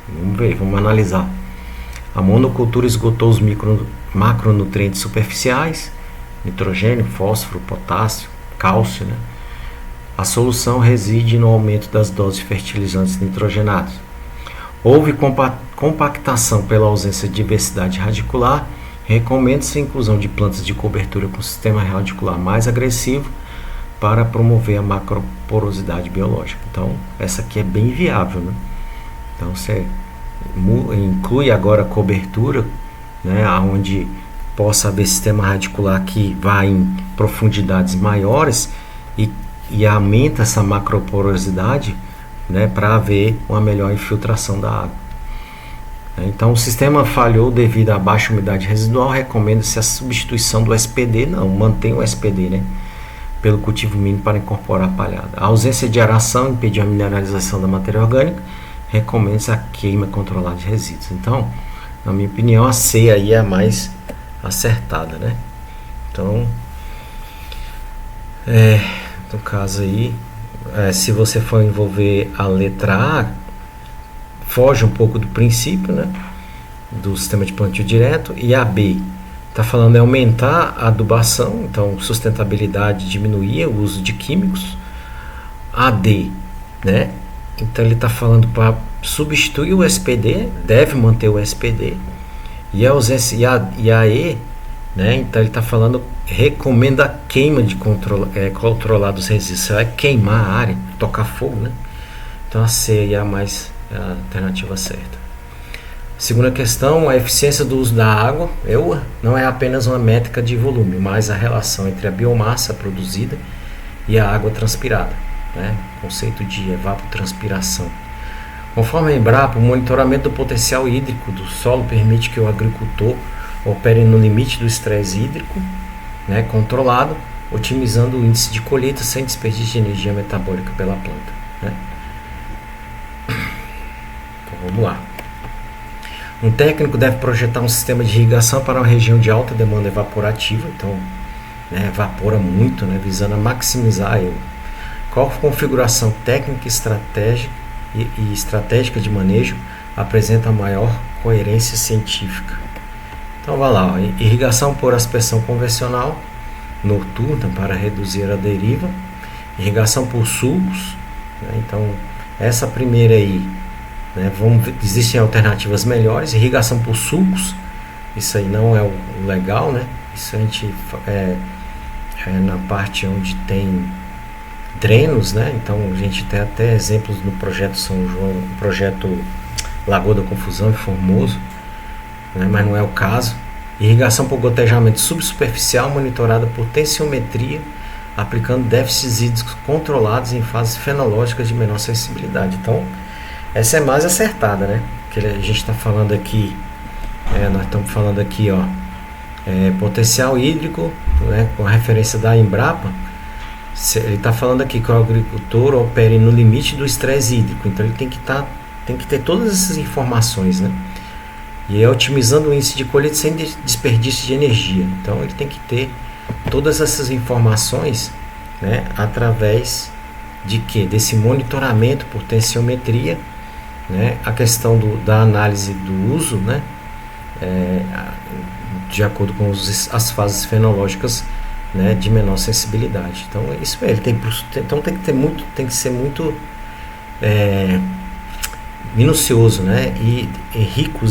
Vamos ver, vamos analisar. A monocultura esgotou os macronutrientes superficiais, nitrogênio, fósforo, potássio, cálcio, né? A solução reside no aumento das doses de fertilizantes nitrogenados. Houve compactação pela ausência de diversidade radicular. Recomenda-se a inclusão de plantas de cobertura com sistema radicular mais agressivo para promover a macroporosidade biológica. Então, essa aqui é bem viável, né? Então, você inclui agora a cobertura, né, onde possa haver sistema radicular que vai em profundidades maiores e aumenta essa macroporosidade, né, para haver uma melhor infiltração da água. Então, o sistema falhou devido à baixa umidade residual. Recomenda-se a substituição do SPD, não, mantém o SPD, né, pelo cultivo mínimo para incorporar a palhada. A ausência de aeração impediu a mineralização da matéria orgânica. Recomenda-se a queima controlada de resíduos. Então, na minha opinião, a C aí é a mais acertada, né? Então, no caso aí, se você for envolver a letra A, foge um pouco do princípio, né, do sistema de plantio direto. E a B está falando em aumentar a adubação, então sustentabilidade, diminuir o uso de químicos. A D, né, então ele está falando para substituir o SPD, deve manter o SPD. E a ausência e a E, né, então ele está falando, recomenda a queima de controlar dos resíduos. Você vai queimar a área, tocar fogo, né? Então a C é a alternativa certa. Segunda questão, a eficiência do uso da água não é apenas uma métrica de volume, mas a relação entre a biomassa produzida e a água transpirada, né? Conceito de evapotranspiração. Conforme a Embrapa, o monitoramento do potencial hídrico do solo permite que o agricultor opere no limite do estresse hídrico, né, controlado, otimizando o índice de colheita sem desperdício de energia metabólica pela planta, né? Então vamos lá. Um técnico deve projetar um sistema de irrigação para uma região de alta demanda evaporativa, então, né, evapora muito, né, visando a maximizar qual configuração técnica e estratégica de manejo apresenta a maior coerência científica. Então vai lá, irrigação por aspersão convencional noturna para reduzir a deriva, irrigação por sulcos, né? Então essa primeira aí, né, existem alternativas melhores. Irrigação por sulcos, isso aí não é o legal, né? Isso a gente é na parte onde tem drenos, né? Então a gente tem até exemplos no projeto São João, no projeto Lagoa da Confusão em Formoso, né? Mas não é o caso. Irrigação por gotejamento subsuperficial monitorada por tensiometria, aplicando déficits hídricos controlados em fases fenológicas de menor sensibilidade. Então essa é mais acertada, né? Que a gente está falando aqui, nós estamos falando aqui, ó, potencial hídrico, né, com a referência da Embrapa. Ele está falando aqui que o agricultor opere no limite do estresse hídrico, então ele tem que ter todas essas informações, né? E é otimizando o índice de colheita sem desperdício de energia. Então ele tem que ter todas essas informações, né, através de quê? Desse monitoramento por tensiometria, né? A questão da análise do uso, né? De acordo com as fases fenológicas, né, de menor sensibilidade. Então isso ele tem que ser muito minucioso, né, e rico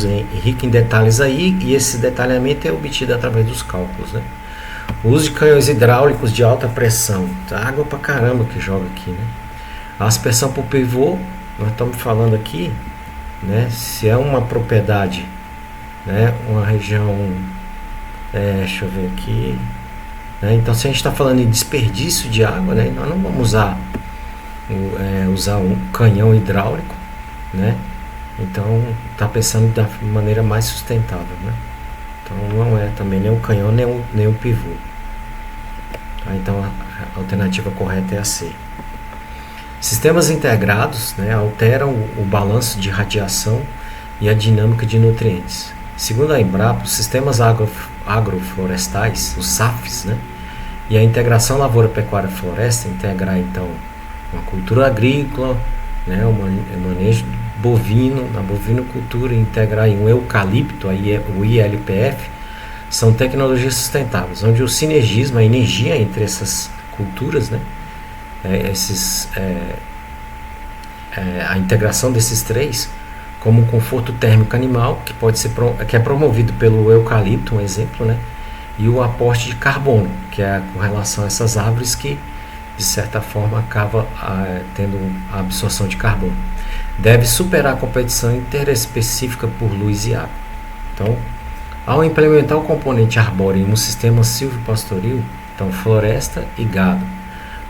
em detalhes aí, e esse detalhamento é obtido através dos cálculos, né. O uso de canhões hidráulicos de alta pressão, água pra caramba que joga aqui, né. A aspersão por pivô, nós estamos falando aqui, né, se é uma propriedade, né, uma região Deixa eu ver aqui. Né? Então, se a gente está falando em desperdício de água, né, nós não vamos usar um canhão hidráulico, né? Então, está pensando da maneira mais sustentável, né? Então, não é também nem o canhão nem o pivô. Tá? Então, a alternativa correta é a C. Sistemas integrados, né, alteram o balanço de radiação e a dinâmica de nutrientes. Segundo a Embrapa, os sistemas agroflorestais, os SAFs, né, e a integração lavoura-pecuária-floresta, integrar então uma cultura agrícola, né, o manejo bovino, na bovinocultura, integrar um eucalipto, o ILPF, são tecnologias sustentáveis, onde o sinergismo, a energia entre essas culturas, né, a integração desses três, como o conforto térmico animal, que é promovido pelo eucalipto, um exemplo, né? E o aporte de carbono, que é com relação a essas árvores que, de certa forma, acaba tendo a absorção de carbono. Deve superar a competição interespecífica por luz e água. Então, ao implementar o componente arbóreo em um sistema silvopastoril, então floresta e gado,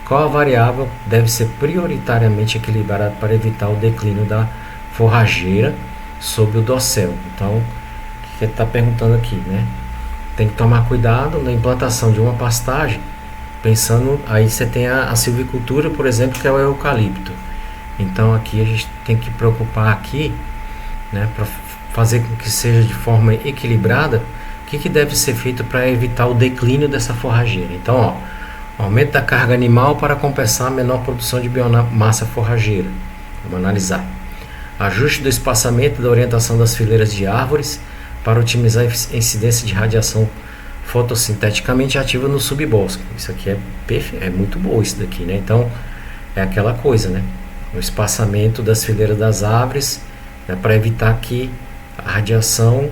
qual a variável deve ser prioritariamente equilibrada para evitar o declínio da forrageira sob o dossel? Então, o que ele está perguntando aqui, né? Tem que tomar cuidado na implantação de uma pastagem, pensando, aí você tem a silvicultura, por exemplo, que é o eucalipto. Então, aqui a gente tem que preocupar aqui, né, para fazer com que seja de forma equilibrada, o que deve ser feito para evitar o declínio dessa forrageira. Então, ó, aumento da carga animal para compensar a menor produção de biomassa forrageira. Vamos analisar. Ajuste do espaçamento e da orientação das fileiras de árvores para otimizar a incidência de radiação fotossinteticamente ativa no subbosque. Isso aqui é perfeito, é muito bom isso daqui, né? Então, é aquela coisa, né? O espaçamento das fileiras das árvores, né, para evitar que a radiação,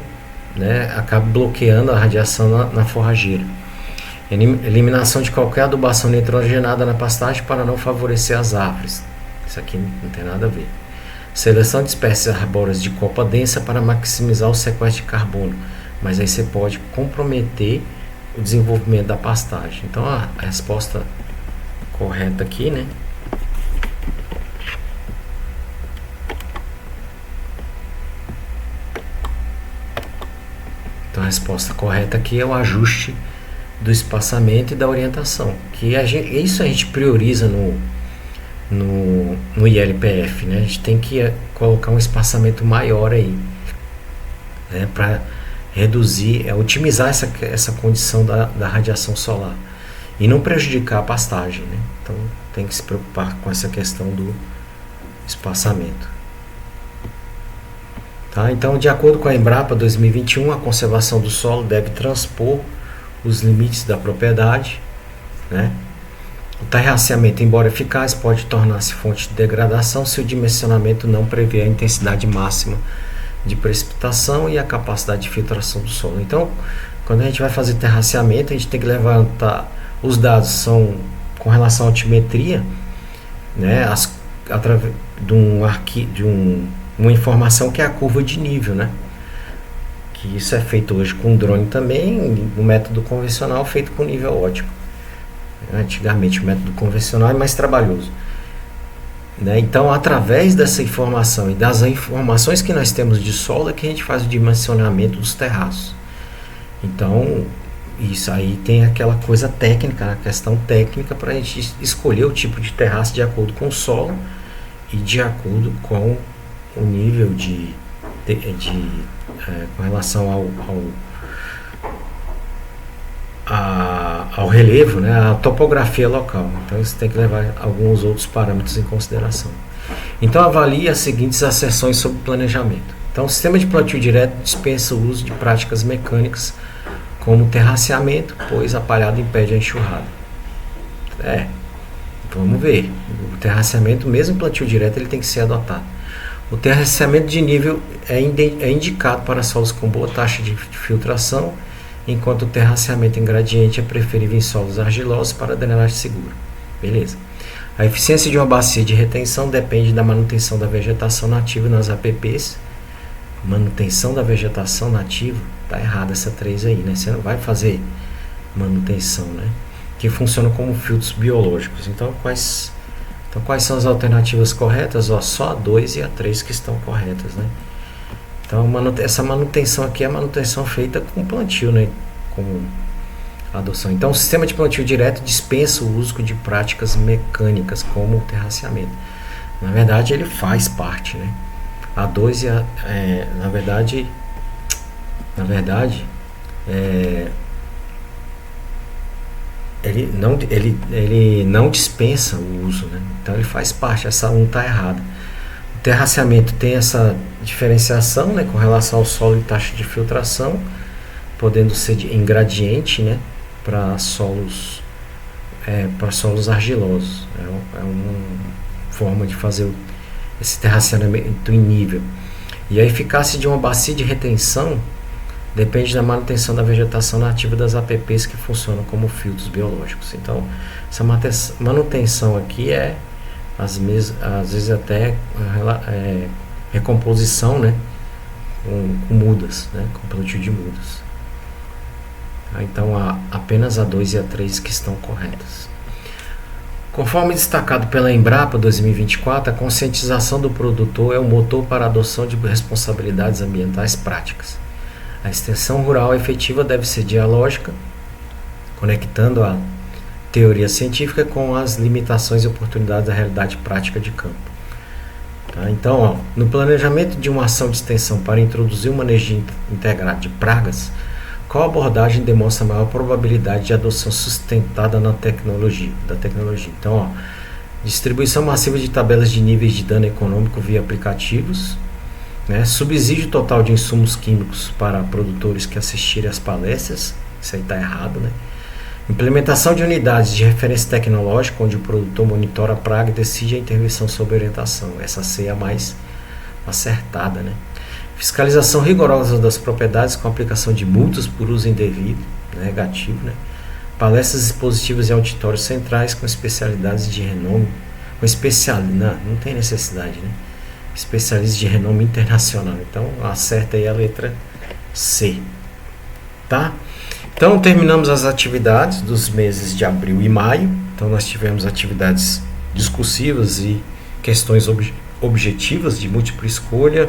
né, acabe bloqueando a radiação na forrageira. Eliminação de qualquer adubação nitrogenada na pastagem para não favorecer as árvores. Isso aqui não tem nada a ver. Seleção de espécies arbóreas de copa densa para maximizar o sequestro de carbono. Mas aí você pode comprometer o desenvolvimento da pastagem. Então a resposta correta aqui, né? Então a resposta correta aqui é o ajuste do espaçamento e da orientação, que isso a gente prioriza no ILPF, né? A gente tem que colocar um espaçamento maior aí, né? Para reduzir, otimizar essa condição da radiação solar e não prejudicar a pastagem, né? Então tem que se preocupar com essa questão do espaçamento. Tá? Então, de acordo com a Embrapa 2021, a conservação do solo deve transpor os limites da propriedade, né? O terraceamento, embora eficaz, pode tornar-se fonte de degradação se o dimensionamento não prevê a intensidade máxima de precipitação e a capacidade de filtração do solo. Então, quando a gente vai fazer terraceamento, a gente tem que levantar os dados são com relação à altimetria, né? Através de uma informação que é a curva de nível, né? Que isso é feito hoje com drone também, no método convencional feito com nível ótico. Antigamente o método convencional é mais trabalhoso, né? Então, através dessa informação e das informações que nós temos de solo é que a gente faz o dimensionamento dos terraços. Então, isso aí tem aquela coisa técnica, a questão técnica para a gente escolher o tipo de terraço de acordo com o solo e de acordo com o nível com relação ao relevo, né, a topografia local. Então isso tem que levar alguns outros parâmetros em consideração. Então avalie as seguintes asserções sobre planejamento. Então o sistema de plantio direto dispensa o uso de práticas mecânicas como terraceamento, pois a palhada impede a enxurrada. Vamos ver. O terraceamento, mesmo em plantio direto, ele tem que ser adotado. O terraceamento de nível é indicado para solos com boa taxa de filtração, enquanto o terraceamento em gradiente é preferível em solos argilosos para drenagem segura. Beleza. A eficiência de uma bacia de retenção depende da manutenção da vegetação nativa nas APPs, manutenção da vegetação nativa, tá errada essa 3 aí, né? Você não vai fazer manutenção, né? Que funciona como filtros biológicos. Então quais são as alternativas corretas? Ó, só a 2 e a 3 que estão corretas, né? Então essa manutenção aqui é a manutenção feita com plantio, né? Com adoção. Então o sistema de plantio direto dispensa o uso de práticas mecânicas como o terraceamento. Na verdade ele faz parte, né? A 2 e a, na verdade ele não dispensa o uso, né? Então ele faz parte, essa 1 está errada. O terraceamento tem essa diferenciação, né, com relação ao solo e taxa de filtração, podendo ser em gradiente, né, para solos argilosos. É uma forma de fazer esse terraceamento em nível. E a eficácia de uma bacia de retenção depende da manutenção da vegetação nativa das APPs que funcionam como filtros biológicos. Então, essa manutenção aqui é, às vezes até recomposição, né, com mudas, né, com plantio de mudas. Então, apenas a 2 e a 3 que estão corretas. Conforme destacado pela Embrapa 2024, a conscientização do produtor é o motor para a adoção de responsabilidades ambientais práticas. A extensão rural efetiva deve ser dialógica, conectando a teoria científica com as limitações e oportunidades da realidade prática de campo. Tá? Então, no planejamento de uma ação de extensão para introduzir o manejo integrado de pragas, qual abordagem demonstra maior probabilidade de adoção sustentada da tecnologia? Então, distribuição massiva de tabelas de níveis de dano econômico via aplicativos, né? Subsídio total de insumos químicos para produtores que assistirem às palestras, isso aí está errado, né? Implementação de unidades de referência tecnológica, onde o produtor monitora a praga e decide a intervenção sob orientação. Essa C é a mais acertada, né? Fiscalização rigorosa das propriedades com aplicação de multas por uso indevido, negativo, né? Palestras expositivas em auditórios centrais com especialidades de renome, não tem necessidade, né? Especialistas de renome internacional. Então, acerta aí a letra C. Tá? Então, terminamos as atividades dos meses de abril e maio. Então, nós tivemos atividades discursivas e questões objetivas de múltipla escolha.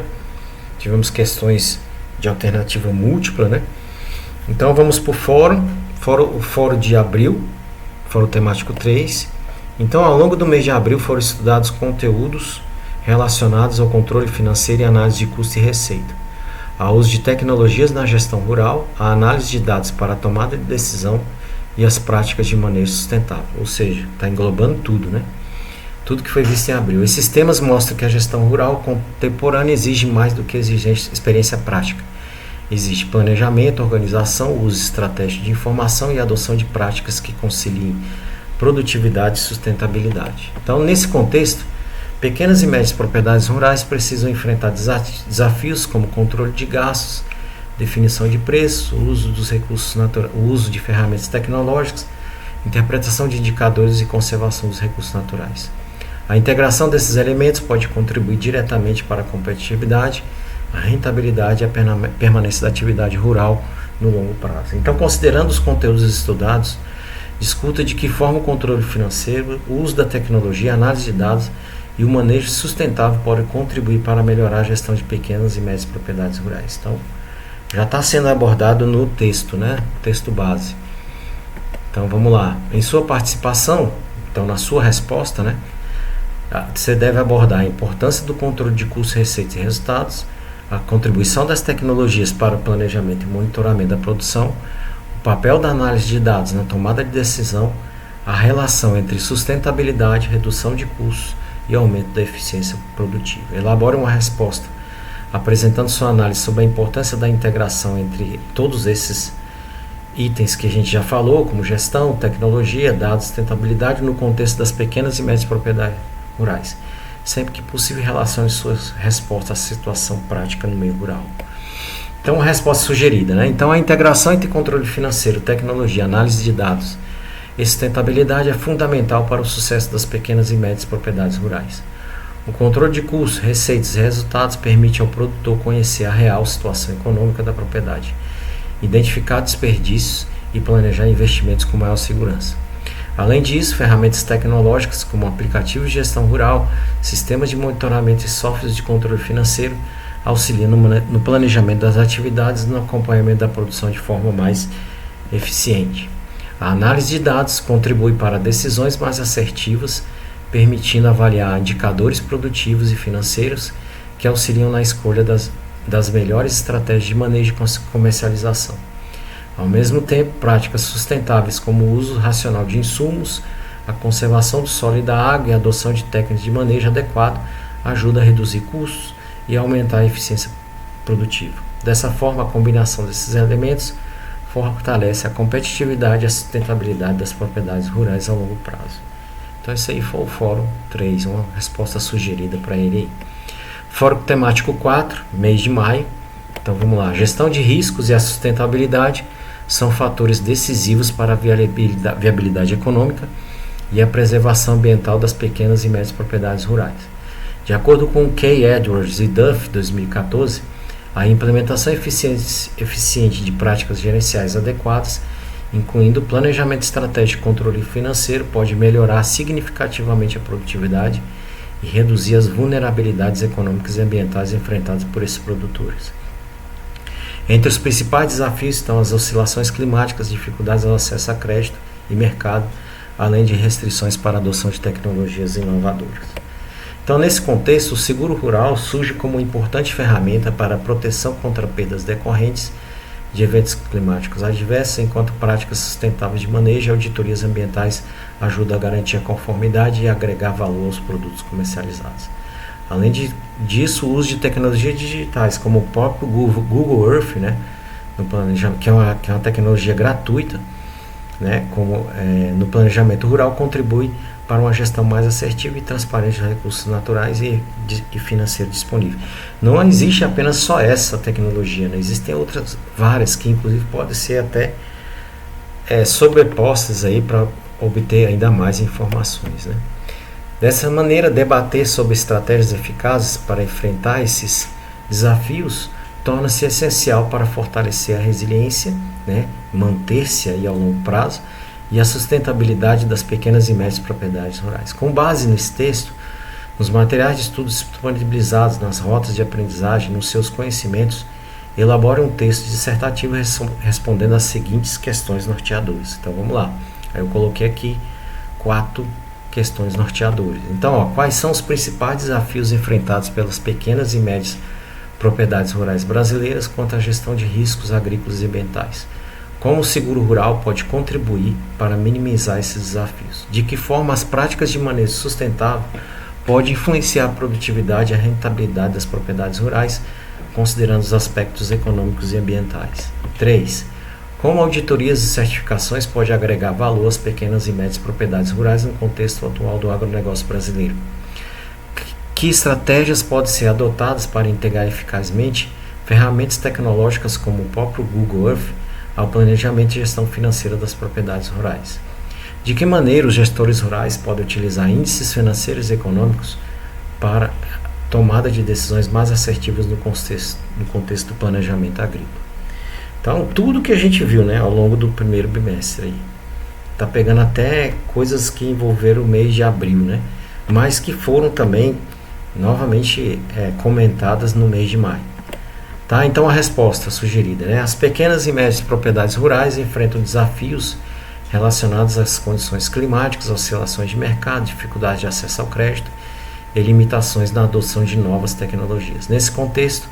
Tivemos questões de alternativa múltipla, né? Então, vamos para o fórum de abril, fórum temático 3. Então, ao longo do mês de abril foram estudados conteúdos relacionados ao controle financeiro e análise de custo e receita, ao uso de tecnologias na gestão rural, a análise de dados para a tomada de decisão e as práticas de manejo sustentável. Ou seja, está englobando tudo, né? Tudo que foi visto em abril. Esses temas mostram que a gestão rural contemporânea exige mais do que experiência prática. Existe planejamento, organização, uso estratégico de informação e adoção de práticas que conciliem produtividade e sustentabilidade. Então, nesse contexto, pequenas e médias propriedades rurais precisam enfrentar desafios como controle de gastos, definição de preços, uso dos recursos naturais, uso de ferramentas tecnológicas, interpretação de indicadores e conservação dos recursos naturais. A integração desses elementos pode contribuir diretamente para a competitividade, a rentabilidade e a permanência da atividade rural no longo prazo. Então, considerando os conteúdos estudados, discuta de que forma o controle financeiro, o uso da tecnologia, a análise de dados e o manejo sustentável podem contribuir para melhorar a gestão de pequenas e médias propriedades rurais. Então, já está sendo abordado no texto, né? Texto base. Então, vamos lá. Em sua participação, então, na sua resposta, né? Você deve abordar a importância do controle de custos, receitas e resultados, a contribuição das tecnologias para o planejamento e monitoramento da produção, o papel da análise de dados na tomada de decisão, a relação entre sustentabilidade, redução de custos e aumento da eficiência produtiva. Elabore uma resposta apresentando sua análise sobre a importância da integração entre todos esses itens que a gente já falou, como gestão, tecnologia, dados, sustentabilidade, no contexto das pequenas e médias propriedades rurais. Sempre que possível, relacione suas respostas à situação prática no meio rural. Então, a resposta sugerida, né? Então, a integração entre controle financeiro, tecnologia, análise de dados e sustentabilidade é fundamental para o sucesso das pequenas e médias propriedades rurais. O controle de custos, receitas e resultados permite ao produtor conhecer a real situação econômica da propriedade, identificar desperdícios e planejar investimentos com maior segurança. Além disso, ferramentas tecnológicas como aplicativos de gestão rural, sistemas de monitoramento e softwares de controle financeiro auxiliam no planejamento das atividades e no acompanhamento da produção de forma mais eficiente. A análise de dados contribui para decisões mais assertivas, permitindo avaliar indicadores produtivos e financeiros que auxiliam na escolha das melhores estratégias de manejo e comercialização. Ao mesmo tempo, práticas sustentáveis como o uso racional de insumos, a conservação do solo e da água e a adoção de técnicas de manejo adequado ajudam a reduzir custos e aumentar a eficiência produtiva. Dessa forma, a combinação desses elementos fortalece a competitividade e a sustentabilidade das propriedades rurais a longo prazo. Então esse aí foi o Fórum 3, uma resposta sugerida para ele aí. Fórum temático 4, mês de maio. Então vamos lá. Gestão de riscos e a sustentabilidade são fatores decisivos para a viabilidade econômica e a preservação ambiental das pequenas e médias propriedades rurais. De acordo com Kay Edwards e Duff, 2014, a implementação eficiente de práticas gerenciais adequadas, incluindo planejamento estratégico e controle financeiro, pode melhorar significativamente a produtividade e reduzir as vulnerabilidades econômicas e ambientais enfrentadas por esses produtores. Entre os principais desafios estão as oscilações climáticas, dificuldades ao acesso a crédito e mercado, além de restrições para a adoção de tecnologias inovadoras. Então, nesse contexto, o seguro rural surge como uma importante ferramenta para a proteção contra perdas decorrentes de eventos climáticos adversos, enquanto práticas sustentáveis de manejo e auditorias ambientais ajudam a garantir a conformidade e agregar valor aos produtos comercializados. Além disso, o uso de tecnologias digitais, como o próprio Google Earth, né, no planejamento, que é uma tecnologia gratuita, né, no planejamento rural, contribui para uma gestão mais assertiva e transparente dos recursos naturais e financeiros disponíveis. Não existe apenas só essa tecnologia, né? Existem outras várias que inclusive podem ser até sobrepostas aí para obter ainda mais informações, né? Dessa maneira, debater sobre estratégias eficazes para enfrentar esses desafios torna-se essencial para fortalecer a resiliência, né? Manter-se aí ao longo prazo e a sustentabilidade das pequenas e médias propriedades rurais. Com base nesse texto, nos materiais de estudo disponibilizados nas rotas de aprendizagem, nos seus conhecimentos, elabore um texto dissertativo respondendo às seguintes questões norteadoras. Então vamos lá. Aí eu coloquei aqui 4 questões norteadoras. Então, quais são os principais desafios enfrentados pelas pequenas e médias propriedades rurais brasileiras quanto à gestão de riscos agrícolas e ambientais? Como o seguro rural pode contribuir para minimizar esses desafios? De que forma as práticas de manejo sustentável podem influenciar a produtividade e a rentabilidade das propriedades rurais, considerando os aspectos econômicos e ambientais? 3. Como auditorias e certificações podem agregar valor às pequenas e médias propriedades rurais no contexto atual do agronegócio brasileiro? Que estratégias podem ser adotadas para integrar eficazmente ferramentas tecnológicas como o próprio Google Earth ao planejamento e gestão financeira das propriedades rurais? De que maneira os gestores rurais podem utilizar índices financeiros e econômicos para tomada de decisões mais assertivas no contexto do planejamento agrícola? Então, tudo que a gente viu, né, ao longo do primeiro bimestre está pegando até coisas que envolveram o mês de abril, né, mas que foram também novamente comentadas no mês de maio. Tá? Então, a resposta sugerida, né? As pequenas e médias propriedades rurais enfrentam desafios relacionados às condições climáticas, oscilações de mercado, dificuldade de acesso ao crédito e limitações na adoção de novas tecnologias. Nesse contexto,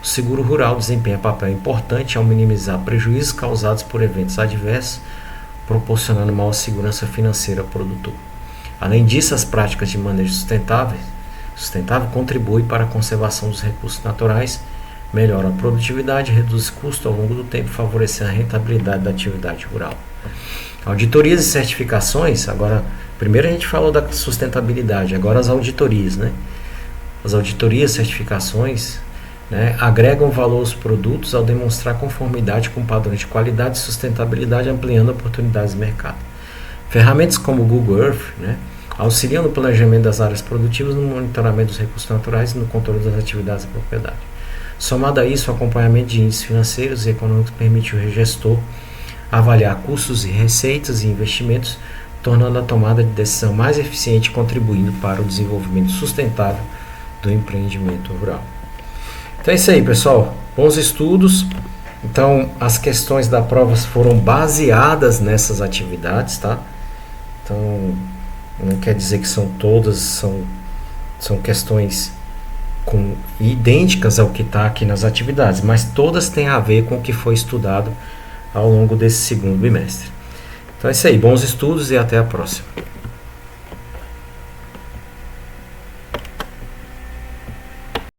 o seguro rural desempenha papel importante ao minimizar prejuízos causados por eventos adversos, proporcionando maior segurança financeira ao produtor. Além disso, as práticas de manejo sustentável contribuem para a conservação dos recursos naturais, melhora a produtividade, reduz custos ao longo do tempo, favorecendo a rentabilidade da atividade rural. Auditorias e certificações, agora, primeiro a gente falou da sustentabilidade, agora as auditorias, né? As auditorias e certificações, né, agregam valor aos produtos ao demonstrar conformidade com padrões de qualidade e sustentabilidade, ampliando oportunidades de mercado. Ferramentas como o Google Earth, né, Auxiliam no planejamento das áreas produtivas, no monitoramento dos recursos naturais e no controle das atividades da propriedade. Somado a isso, o acompanhamento de índices financeiros e econômicos permite ao gestor avaliar custos e receitas e investimentos, tornando a tomada de decisão mais eficiente e contribuindo para o desenvolvimento sustentável do empreendimento rural. Então é isso aí, pessoal. Bons estudos. Então, as questões da prova foram baseadas nessas atividades, tá? Então, não quer dizer que são todas, são questões idênticas ao que está aqui nas atividades, mas todas têm a ver com o que foi estudado ao longo desse segundo bimestre. Então é isso aí, bons estudos e até a próxima.